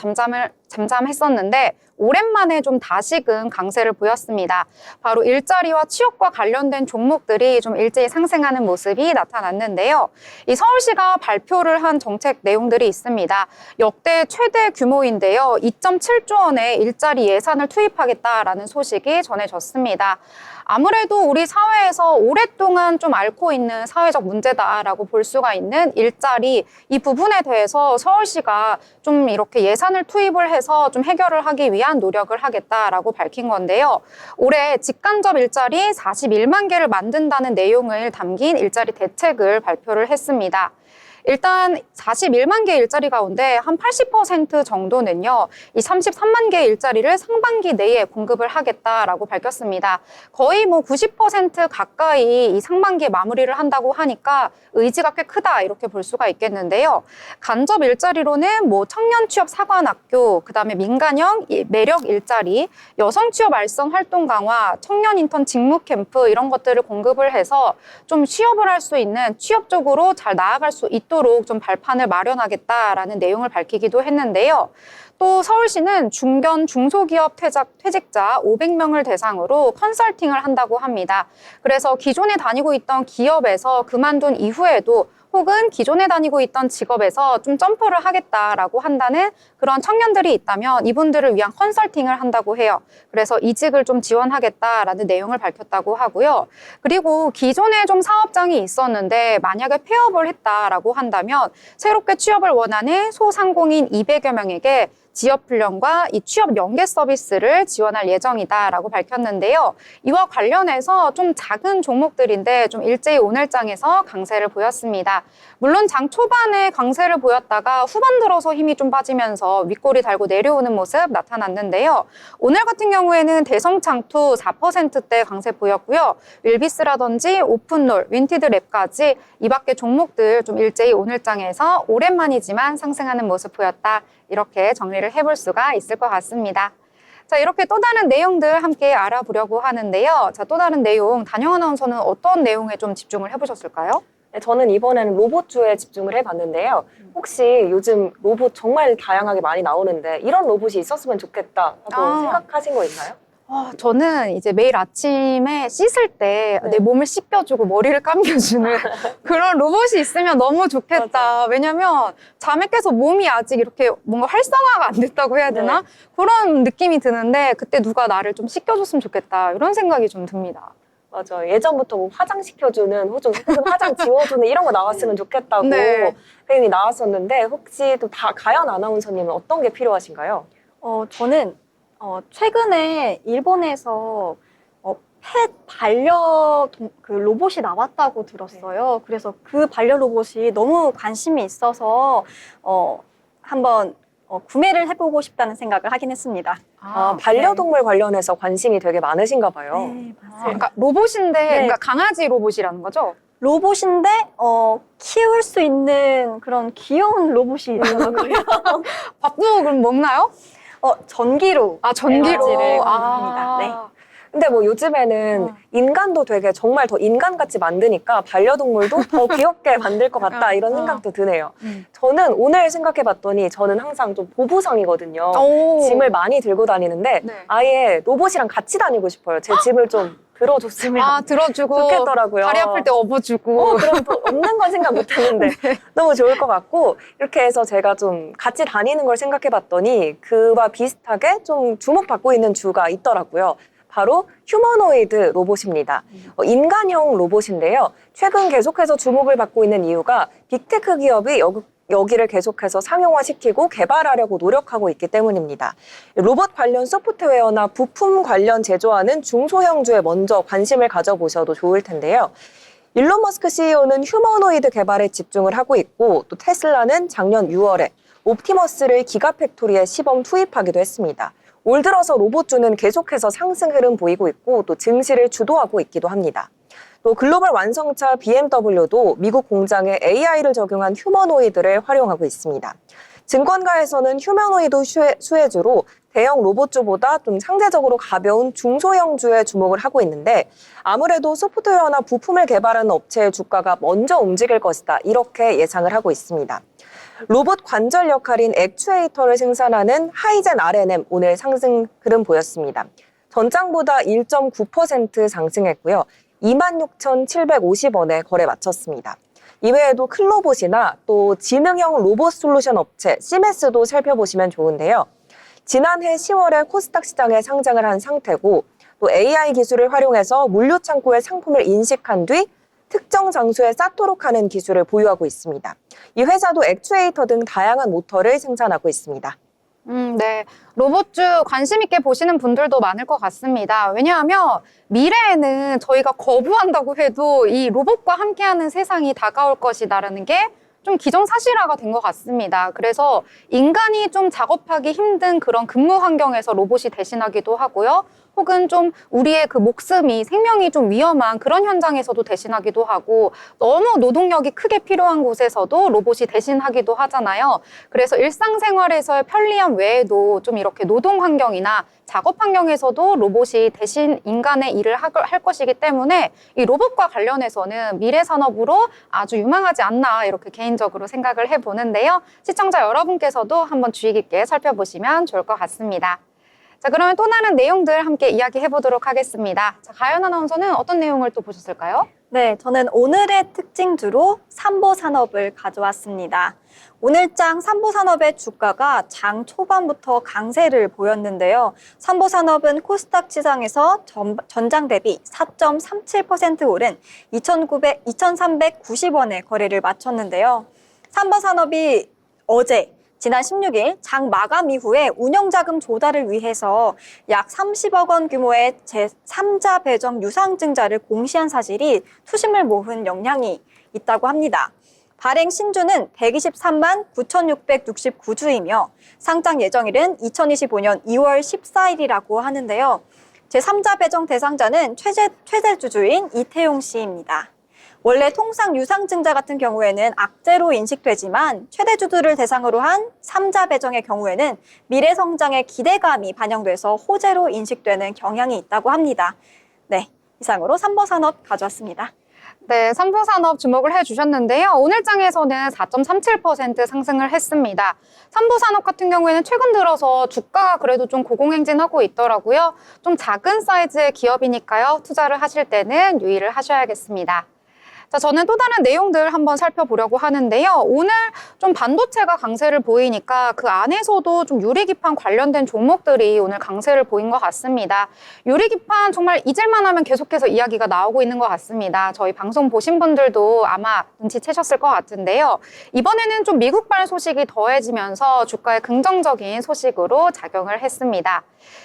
잠잠했었는데 오랜만에 좀 다시금 강세를 보였습니다. 바로 일자리와 취업과 관련된 종목들이 좀 일제히 상승하는 모습이 나타났는데요. 이 서울시가 발표를 한 정책 내용들이 있습니다. 역대 최대 규모인데요. 2.7조 원의 일자리 예산을 투입하겠다라는 소식이 전해졌습니다. 아무래도 우리 사회에서 오랫동안 좀 앓고 있는 사회적 문제다라고 볼 수가 있는 일자리, 이 부분에 대해서 서울시가 좀 이렇게 예산을 투입을 해서 좀 해결을 하기 위한 노력을 하겠다라고 밝힌 건데요. 올해 직간접 일자리 41만 개를 만든다는 내용을 담긴 일자리 대책을 발표를 했습니다. 일단 41만 개 일자리 가운데 한 80% 정도는요, 이 33만 개 일자리를 상반기 내에 공급을 하겠다라고 밝혔습니다. 거의 90% 가까이 이 상반기에 마무리를 한다고 하니까 의지가 꽤 크다 이렇게 볼 수가 있겠는데요. 간접 일자리로는 청년 취업 사관학교, 그다음에 민간형 매력 일자리, 여성 취업 알선 활동 강화, 청년 인턴 직무 캠프 이런 것들을 공급을 해서 좀 취업을 할 수 있는 취업 쪽으로 잘 나아갈 수 있도록 있도록 좀 발판을 마련하겠다라는 내용을 밝히기도 했는데요. 또 서울시는 중견 중소기업 퇴직자 500명을 대상으로 컨설팅을 한다고 합니다. 그래서 기존에 다니고 있던 기업에서 그만둔 이후에도 혹은 기존에 다니고 있던 직업에서 좀 점프를 하겠다라고 한다는 그런 청년들이 있다면 이분들을 위한 컨설팅을 한다고 해요. 그래서 이직을 좀 지원하겠다라는 내용을 밝혔다고 하고요. 그리고 기존에 좀 사업장이 있었는데 만약에 폐업을 했다라고 한다면 새롭게 취업을 원하는 소상공인 200여 명에게 지역 훈련과 이 취업 연계 서비스를 지원할 예정이다라고 밝혔는데요. 이와 관련해서 좀 작은 종목들인데 좀 일제히 오늘장에서 강세를 보였습니다. 물론 장 초반에 강세를 보였다가 후반 들어서 힘이 좀 빠지면서 윗골이 달고 내려오는 모습 나타났는데요. 오늘 같은 경우에는 대성창투 4%대 강세 보였고요. 윌비스라든지 오픈롤, 윈티드랩까지 이 밖의 종목들 좀 일제히 오늘장에서 오랜만이지만 상승하는 모습 보였다. 이렇게 정리를 해볼 수가 있을 것 같습니다. 자, 이렇게 또 다른 내용들 함께 알아보려고 하는데요. 자, 또 다른 내용, 단영 아나운서는 어떤 내용에 좀 집중을 해보셨을까요? 네, 저는 이번에는 로봇주에 집중을 해봤는데요. 혹시 요즘 로봇 정말 다양하게 많이 나오는데 이런 로봇이 있었으면 좋겠다 하고 생각하신 거 있나요? 저는 이제 매일 아침에 씻을 때 내 몸을 씻겨주고 머리를 감겨주는 그런 로봇이 있으면 너무 좋겠다. 왜냐면 잠에 깨서 몸이 아직 이렇게 뭔가 활성화가 안 됐다고 해야 되나? 그런 느낌이 드는데 그때 누가 나를 좀 씻겨줬으면 좋겠다. 이런 생각이 좀 듭니다. 맞아요. 예전부터 뭐 화장 시켜주는 혹은 화장 지워주는 이런 거 나왔으면 좋겠다고 표현이 나왔었는데 혹시 또 가연 아나운서님은 어떤 게 필요하신가요? 저는 최근에 일본에서 펫 그 로봇이 나왔다고 들었어요. 그래서 그 반려 로봇이 너무 관심이 있어서 한번 구매를 해보고 싶다는 생각을 하긴 했습니다. 반려동물 관련해서 관심이 되게 많으신가 봐요. 네, 맞아요. 그러니까 로봇인데 그러니까 강아지 로봇이라는 거죠? 로봇인데 키울 수 있는 그런 귀여운 로봇이 있더라고요. 밥도 그럼 먹나요? 전기로 전기로. 강아지를 키웁니다. 네. 근데 뭐 요즘에는 인간도 되게 정말 더 인간같이 만드니까 반려동물도 더 귀엽게 만들 것 같다 이런 생각도 드네요. 저는 오늘 생각해봤더니 저는 항상 좀 보부상이거든요. 짐을 많이 들고 다니는데 아예 로봇이랑 같이 다니고 싶어요. 제 짐을 좀 들어줬으면 들어주고 좋겠더라고요. 다리 아플 때 업어주고. 그럼 또 없는 건 생각 못했는데 너무 좋을 것 같고 이렇게 해서 제가 좀 같이 다니는 걸 생각해봤더니 그와 비슷하게 좀 주목받고 있는 주가 있더라고요. 바로 휴머노이드 로봇입니다. 인간형 로봇인데요. 최근 계속해서 주목을 받고 있는 이유가 빅테크 기업이 여기를 계속해서 상용화시키고 개발하려고 노력하고 있기 때문입니다. 로봇 관련 소프트웨어나 부품 관련 제조하는 중소형주에 먼저 관심을 가져보셔도 좋을 텐데요. 일론 머스크 CEO는 휴머노이드 개발에 집중을 하고 있고 또 테슬라는 작년 6월에 옵티머스를 기가팩토리에 시범 투입하기도 했습니다. 올 들어서 로봇주는 계속해서 상승 흐름 보이고 있고 또 증시를 주도하고 있기도 합니다. 또 글로벌 완성차 BMW도 미국 공장에 AI를 적용한 휴머노이드를 활용하고 있습니다. 증권가에서는 휴머노이드 수혜주로 대형 로봇주보다 좀 상대적으로 가벼운 중소형주에 주목을 하고 있는데 아무래도 소프트웨어나 부품을 개발하는 업체의 주가가 먼저 움직일 것이다 이렇게 예상을 하고 있습니다. 로봇 관절 역할인 액추에이터를 생산하는 하이젠 R&M 오늘 상승 흐름 보였습니다. 전장보다 1.9% 상승했고요. 26,750원에 거래 마쳤습니다. 이외에도 클로봇이나 또 지능형 로봇 솔루션 업체 시메스도 살펴보시면 좋은데요. 지난해 10월에 코스닥 시장에 상장을 한 상태고 또 AI 기술을 활용해서 물류 창고에 상품을 인식한 뒤 특정 장소에 쌓도록 하는 기술을 보유하고 있습니다. 이 회사도 액추에이터 등 다양한 모터를 생산하고 있습니다. 네. 로봇주 관심 있게 보시는 분들도 많을 것 같습니다. 왜냐하면 미래에는 저희가 거부한다고 해도 이 로봇과 함께하는 세상이 다가올 것이다라는 게 좀 기정사실화가 된 것 같습니다. 그래서 인간이 좀 작업하기 힘든 그런 근무 환경에서 로봇이 대신하기도 하고요. 혹은 좀 우리의 그 목숨이 생명이 좀 위험한 그런 현장에서도 대신하기도 하고 너무 노동력이 크게 필요한 곳에서도 로봇이 대신하기도 하잖아요. 그래서 일상생활에서의 편리함 외에도 좀 이렇게 노동 환경이나 작업 환경에서도 로봇이 대신 인간의 일을 할 것이기 때문에 이 로봇과 관련해서는 미래 산업으로 아주 유망하지 않나 이렇게 개인적으로 생각을 해보는데요. 시청자 여러분께서도 한번 주의 깊게 살펴보시면 좋을 것 같습니다. 자, 그러면 또 다른 내용들 함께 이야기해 보도록 하겠습니다. 자, 가연 아나운서는 어떤 내용을 또 보셨을까요? 네, 저는 오늘의 특징주로 삼보산업을 가져왔습니다. 오늘장 삼보산업의 주가가 장 초반부터 강세를 보였는데요. 삼보산업은 코스닥 시장에서 전장 대비 4.37% 오른 2,390원에 거래를 마쳤는데요. 삼보산업이 어제 지난 16일 장 마감 이후에 운영자금 조달을 위해서 약 30억 원 규모의 제3자 배정 유상증자를 공시한 사실이 투심을 모은 영향이 있다고 합니다. 발행 신주는 123만 9,669주이며 상장 예정일은 2025년 2월 14일이라고 하는데요. 제3자 배정 대상자는 최대주주인 이태용 씨입니다. 원래 통상 유상증자 같은 경우에는 악재로 인식되지만 최대주주를 대상으로 한 3자 배정의 경우에는 미래 성장의 기대감이 반영돼서 호재로 인식되는 경향이 있다고 합니다. 네, 이상으로 삼보산업 가져왔습니다. 네, 삼보산업 주목을 해주셨는데요. 오늘 장에서는 4.37% 상승을 했습니다. 삼보산업 같은 경우에는 최근 들어서 주가가 그래도 좀 고공행진하고 있더라고요. 좀 작은 사이즈의 기업이니까요. 투자를 하실 때는 유의를 하셔야겠습니다. 자, 저는 또 다른 내용들 한번 살펴보려고 하는데요. 오늘 좀 반도체가 강세를 보이니까 그 안에서도 좀 유리기판 관련된 종목들이 오늘 강세를 보인 것 같습니다. 유리기판 정말 잊을만 하면 계속해서 이야기가 나오고 있는 것 같습니다. 저희 방송 보신 분들도 아마 눈치채셨을 것 같은데요. 이번에는 좀 미국발 소식이 더해지면서 주가에 긍정적인 소식으로 작용을 했습니다.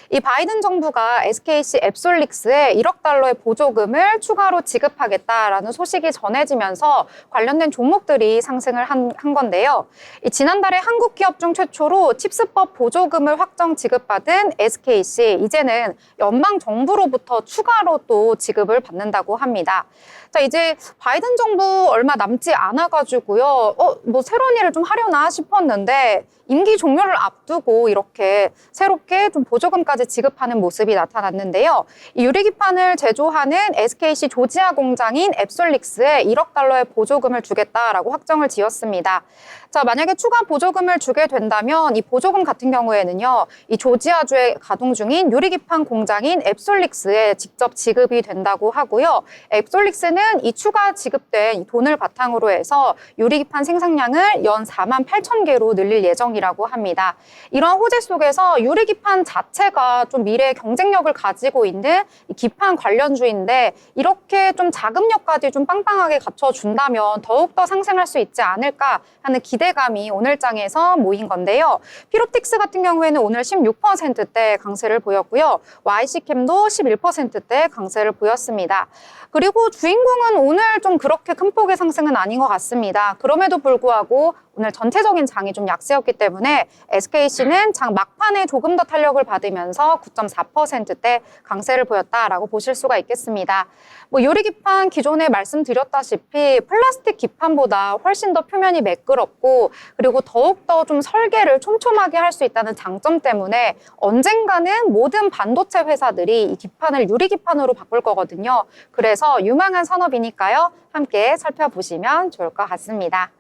이 바이든 정부가 SKC 앱솔릭스에 1억 달러의 보조금을 추가로 지급하겠다라는 소식이 전해지면서 관련된 종목들이 상승을 한 건데요. 지난달에 한국 기업 중 최초로 칩스법 보조금을 확정 지급받은 SKC, 이제는 연방 정부로부터 추가로 또 지급을 받는다고 합니다. 자, 이제 바이든 정부 얼마 남지 않아가지고요. 뭐 새로운 일을 좀 하려나 싶었는데 임기 종료를 앞두고 이렇게 새롭게 좀 보조금까지 지급하는 모습이 나타났는데요. 이 유리기판을 제조하는 SKC 조지아 공장인 앱솔릭스에 1억 달러의 보조금을 주겠다라고 확정을 지었습니다. 자, 만약에 추가 보조금을 주게 된다면 이 보조금 같은 경우에는요, 이 조지아주에 가동 중인 유리기판 공장인 앱솔릭스에 직접 지급이 된다고 하고요. 앱솔릭스는 이 추가 지급된 돈을 바탕으로 해서 유리기판 생산량을 연 4만 8천 개로 늘릴 예정이라고 합니다. 이러한 호재 속에서 유리기판 자체가 좀 미래의 경쟁력을 가지고 있는 이 기판 관련주인데 이렇게 좀 자금력까지 좀 빵빵하게 갖춰준다면 더욱더 상승할 수 있지 않을까 하는 기대감이 오늘 장에서 모인 건데요. 피롭틱스 같은 경우에는 오늘 16%대 강세를 보였고요. YC캠도 11%대 강세를 보였습니다. 그리고 주인공은 오늘 좀 그렇게 큰 폭의 상승은 아닌 것 같습니다. 그럼에도 불구하고 오늘 전체적인 장이 좀 약세였기 때문에 SKC는 장 막판에 조금 더 탄력을 받으면서 9.4%대 강세를 보였다라고 보실 수가 있겠습니다. 뭐 유리기판 기존에 말씀드렸다시피 플라스틱 기판보다 훨씬 더 표면이 매끄럽고 그리고 더욱더 좀 설계를 촘촘하게 할 수 있다는 장점 때문에 언젠가는 모든 반도체 회사들이 이 기판을 유리기판으로 바꿀 거거든요. 그래서 유망한 산업이니까요. 함께 살펴보시면 좋을 것 같습니다.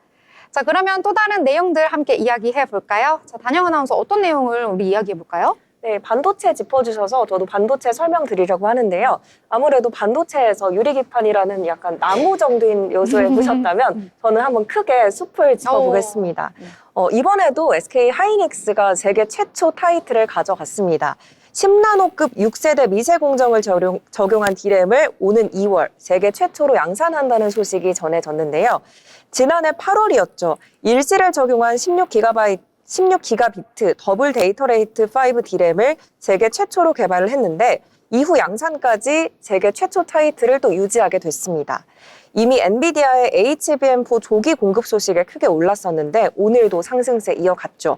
자, 그러면 또 다른 내용들 함께 이야기해 볼까요? 자, 단영 아나운서 어떤 내용을 우리 이야기해 볼까요? 네, 반도체 짚어주셔서 저도 반도체 설명드리려고 하는데요. 아무래도 반도체에서 유리기판이라는 약간 나무 정도인 요소에 보셨다면 저는 한번 크게 숲을 짚어보겠습니다. 이번에도 SK 하이닉스가 세계 최초 타이틀을 가져갔습니다. 10나노급 6세대 미세 공정을 적용한 디램을 오는 2월 세계 최초로 양산한다는 소식이 전해졌는데요. 지난해 8월이었죠. 일시를 적용한 16기가비트 더블 데이터 레이트 5 디램을 세계 최초로 개발을 했는데 이후 양산까지 세계 최초 타이틀을 또 유지하게 됐습니다. 이미 엔비디아의 HBM4 조기 공급 소식에 크게 올랐었는데 오늘도 상승세 이어갔죠.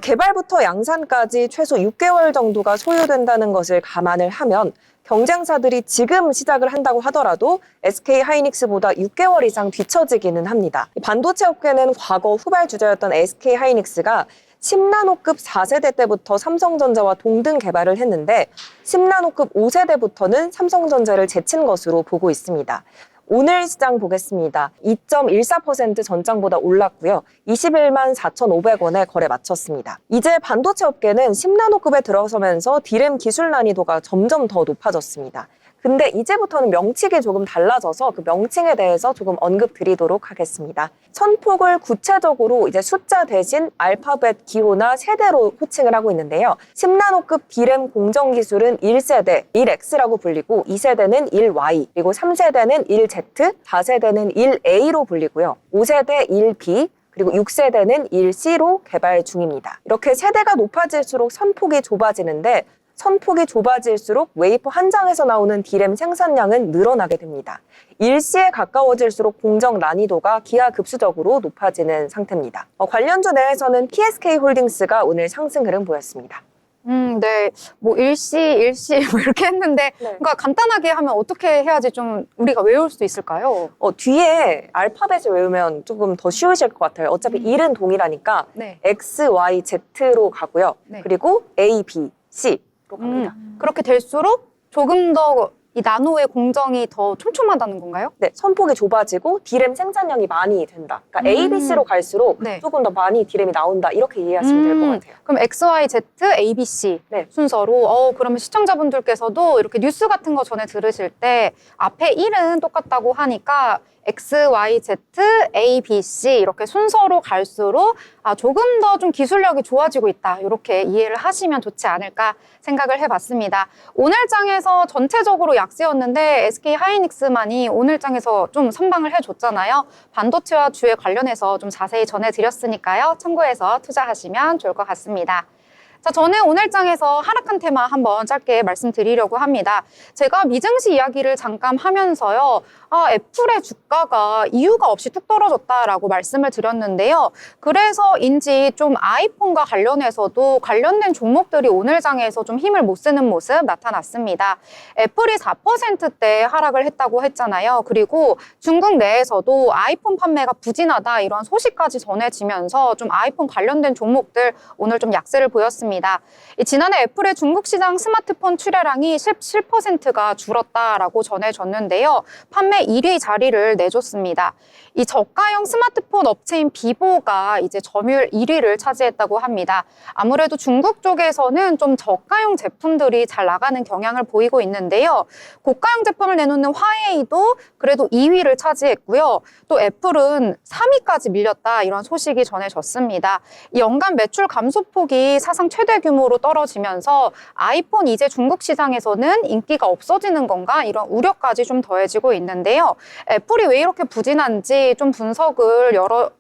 개발부터 양산까지 최소 6개월 정도가 소요된다는 것을 감안을 하면 경쟁사들이 지금 시작을 한다고 하더라도 SK 하이닉스보다 6개월 이상 뒤처지기는 합니다. 반도체 업계는 과거 후발주자였던 SK 하이닉스가 10나노급 4세대 때부터 삼성전자와 동등 개발을 했는데 10나노급 5세대부터는 삼성전자를 제친 것으로 보고 있습니다. 오늘 시장 보겠습니다. 2.14% 전장보다 올랐고요. 21만 4,500원에 거래 마쳤습니다. 이제 반도체 업계는 10나노급에 들어서면서 D램 기술 난이도가 점점 더 높아졌습니다. 근데 이제부터는 명칭이 조금 달라져서 그 명칭에 대해서 조금 언급 드리도록 하겠습니다. 선폭을 구체적으로 이제 숫자 대신 알파벳 기호나 세대로 호칭을 하고 있는데요. 10나노급 D램 공정 기술은 1세대 1X라고 불리고 2세대는 1Y, 그리고 3세대는 1Z, 4세대는 1A로 불리고요. 5세대 1B, 그리고 6세대는 1C로 개발 중입니다. 이렇게 세대가 높아질수록 선폭이 좁아지는데 선폭이 좁아질수록 웨이퍼 한 장에서 나오는 D램 생산량은 늘어나게 됩니다. 1C에 가까워질수록 공정 난이도가 기하급수적으로 높아지는 상태입니다. 관련주 내에서는 PSK 홀딩스가 오늘 상승 흐름 보였습니다. 네. 뭐 일시 뭐 이렇게 했는데 그러니까 간단하게 하면 어떻게 해야지 좀 우리가 외울 수 있을까요? 뒤에 알파벳을 외우면 조금 더 쉬우실 것 같아요. 어차피 1은 동일하니까 네. X, Y, Z로 가고요. 네. 그리고 A, B, C로 갑니다. 그렇게 될수록 조금 더 이 나노의 공정이 더 촘촘하다는 건가요? 네, 선폭이 좁아지고 D램 생산량이 많이 된다. 그러니까 A, B, C로 갈수록 네. 조금 더 많이 D램이 나온다. 이렇게 이해하시면 될 것 같아요. 그럼 X, Y, Z, A, B, C 네. 순서로 그러면 시청자분들께서도 이렇게 뉴스 같은 거 전에 들으실 때 앞에 1은 똑같다고 하니까 X, Y, Z, A, B, C 이렇게 순서로 갈수록 조금 더 좀 기술력이 좋아지고 있다. 이렇게 이해를 하시면 좋지 않을까 생각을 해봤습니다. 오늘 장에서 전체적으로 약세였는데 SK 하이닉스만이 오늘 장에서 좀 선방을 해줬잖아요. 반도체와 주에 관련해서 좀 자세히 전해드렸으니까요. 참고해서 투자하시면 좋을 것 같습니다. 자, 저는 오늘 장에서 하락한 테마 한번 짧게 말씀드리려고 합니다. 제가 미증시 이야기를 잠깐 하면서요. 애플의 주가가 이유가 없이 뚝 떨어졌다라고 말씀을 드렸는데요. 그래서인지 좀 아이폰과 관련해서도 관련된 종목들이 오늘 장에서 좀 힘을 못 쓰는 모습 나타났습니다. 애플이 4%대 하락을 했다고 했잖아요. 그리고 중국 내에서도 아이폰 판매가 부진하다 이런 소식까지 전해지면서 좀 아이폰 관련된 종목들 오늘 좀 약세를 보였습니다. 지난해 애플의 중국 시장 스마트폰 출하량이 17%가 줄었다라고 전해졌는데요. 판매 1위 자리를 내줬습니다. 이 저가형 스마트폰 업체인 비보가 이제 점유율 1위를 차지했다고 합니다. 아무래도 중국 쪽에서는 좀 저가형 제품들이 잘 나가는 경향을 보이고 있는데요. 고가형 제품을 내놓는 화웨이도 그래도 2위를 차지했고요. 또 애플은 3위까지 밀렸다 이런 소식이 전해졌습니다. 이 연간 매출 감소폭이 사상 최대 규모로 떨어지면서 아이폰 이제 중국 시장에서는 인기가 없어지는 건가 이런 우려까지 좀 더해지고 있는데요. 애플이 왜 이렇게 부진한지 좀 분석을 여러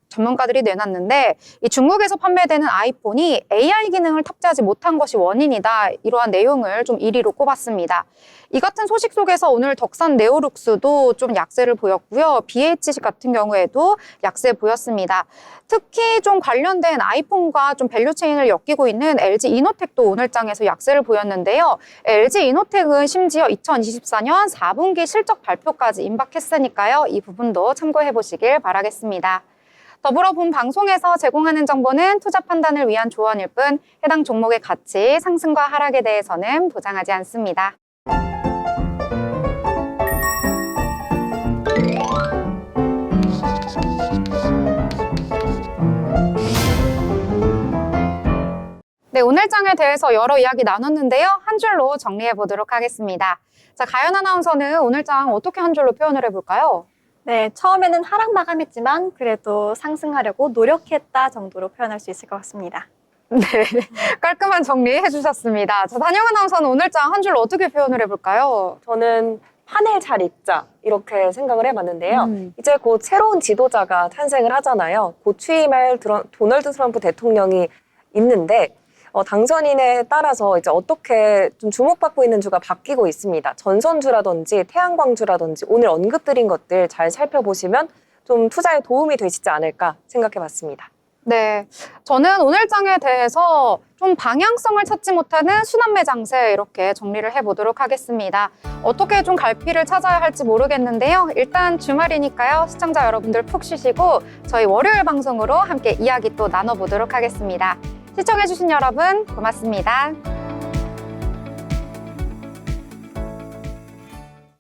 전문가들이 내놨는데 이 중국에서 판매되는 아이폰이 AI 기능을 탑재하지 못한 것이 원인이다. 이러한 내용을 좀 1위로 꼽았습니다. 이 같은 소식 속에서 오늘 덕산 네오룩스도 좀 약세를 보였고요. BHC 같은 경우에도 약세 보였습니다. 특히 좀 관련된 아이폰과 좀 밸류체인을 엮이고 있는 LG 이노텍도 오늘 장에서 약세를 보였는데요. LG 이노텍은 심지어 2024년 4분기 실적 발표까지 임박했으니까요. 이 부분도 참고해 보시길 바라겠습니다. 더불어 본 방송에서 제공하는 정보는 투자 판단을 위한 조언일 뿐 해당 종목의 가치, 상승과 하락에 대해서는 보장하지 않습니다. 네, 오늘 장에 대해서 여러 이야기 나눴는데요. 한 줄로 정리해 보도록 하겠습니다. 자, 가연 아나운서는 오늘 장 어떻게 한 줄로 표현을 해볼까요? 네, 처음에는 하락 마감했지만 그래도 상승하려고 노력했다 정도로 표현할 수 있을 것 같습니다. 네, 깔끔한 정리해 주셨습니다. 자, 단영 아나운서는 오늘 장 한 줄로 어떻게 표현을 해볼까요? 저는 판을 잘 읽자 이렇게 생각을 해봤는데요. 이제 곧 새로운 지도자가 탄생을 하잖아요. 곧 취임할 도널드 트럼프 대통령이 있는데 당선인에 따라서 이제 어떻게 좀 주목받고 있는 주가 바뀌고 있습니다. 전선주라든지 태양광주라든지 오늘 언급드린 것들 잘 살펴보시면 좀 투자에 도움이 되시지 않을까 생각해봤습니다. 네, 저는 오늘 장에 대해서 좀 방향성을 찾지 못하는 순환매 장세 이렇게 정리를 해보도록 하겠습니다. 어떻게 좀 갈피를 찾아야 할지 모르겠는데요. 일단 주말이니까요. 시청자 여러분들 푹 쉬시고 저희 월요일 방송으로 함께 이야기 또 나눠보도록 하겠습니다. 시청해주신 여러분 고맙습니다.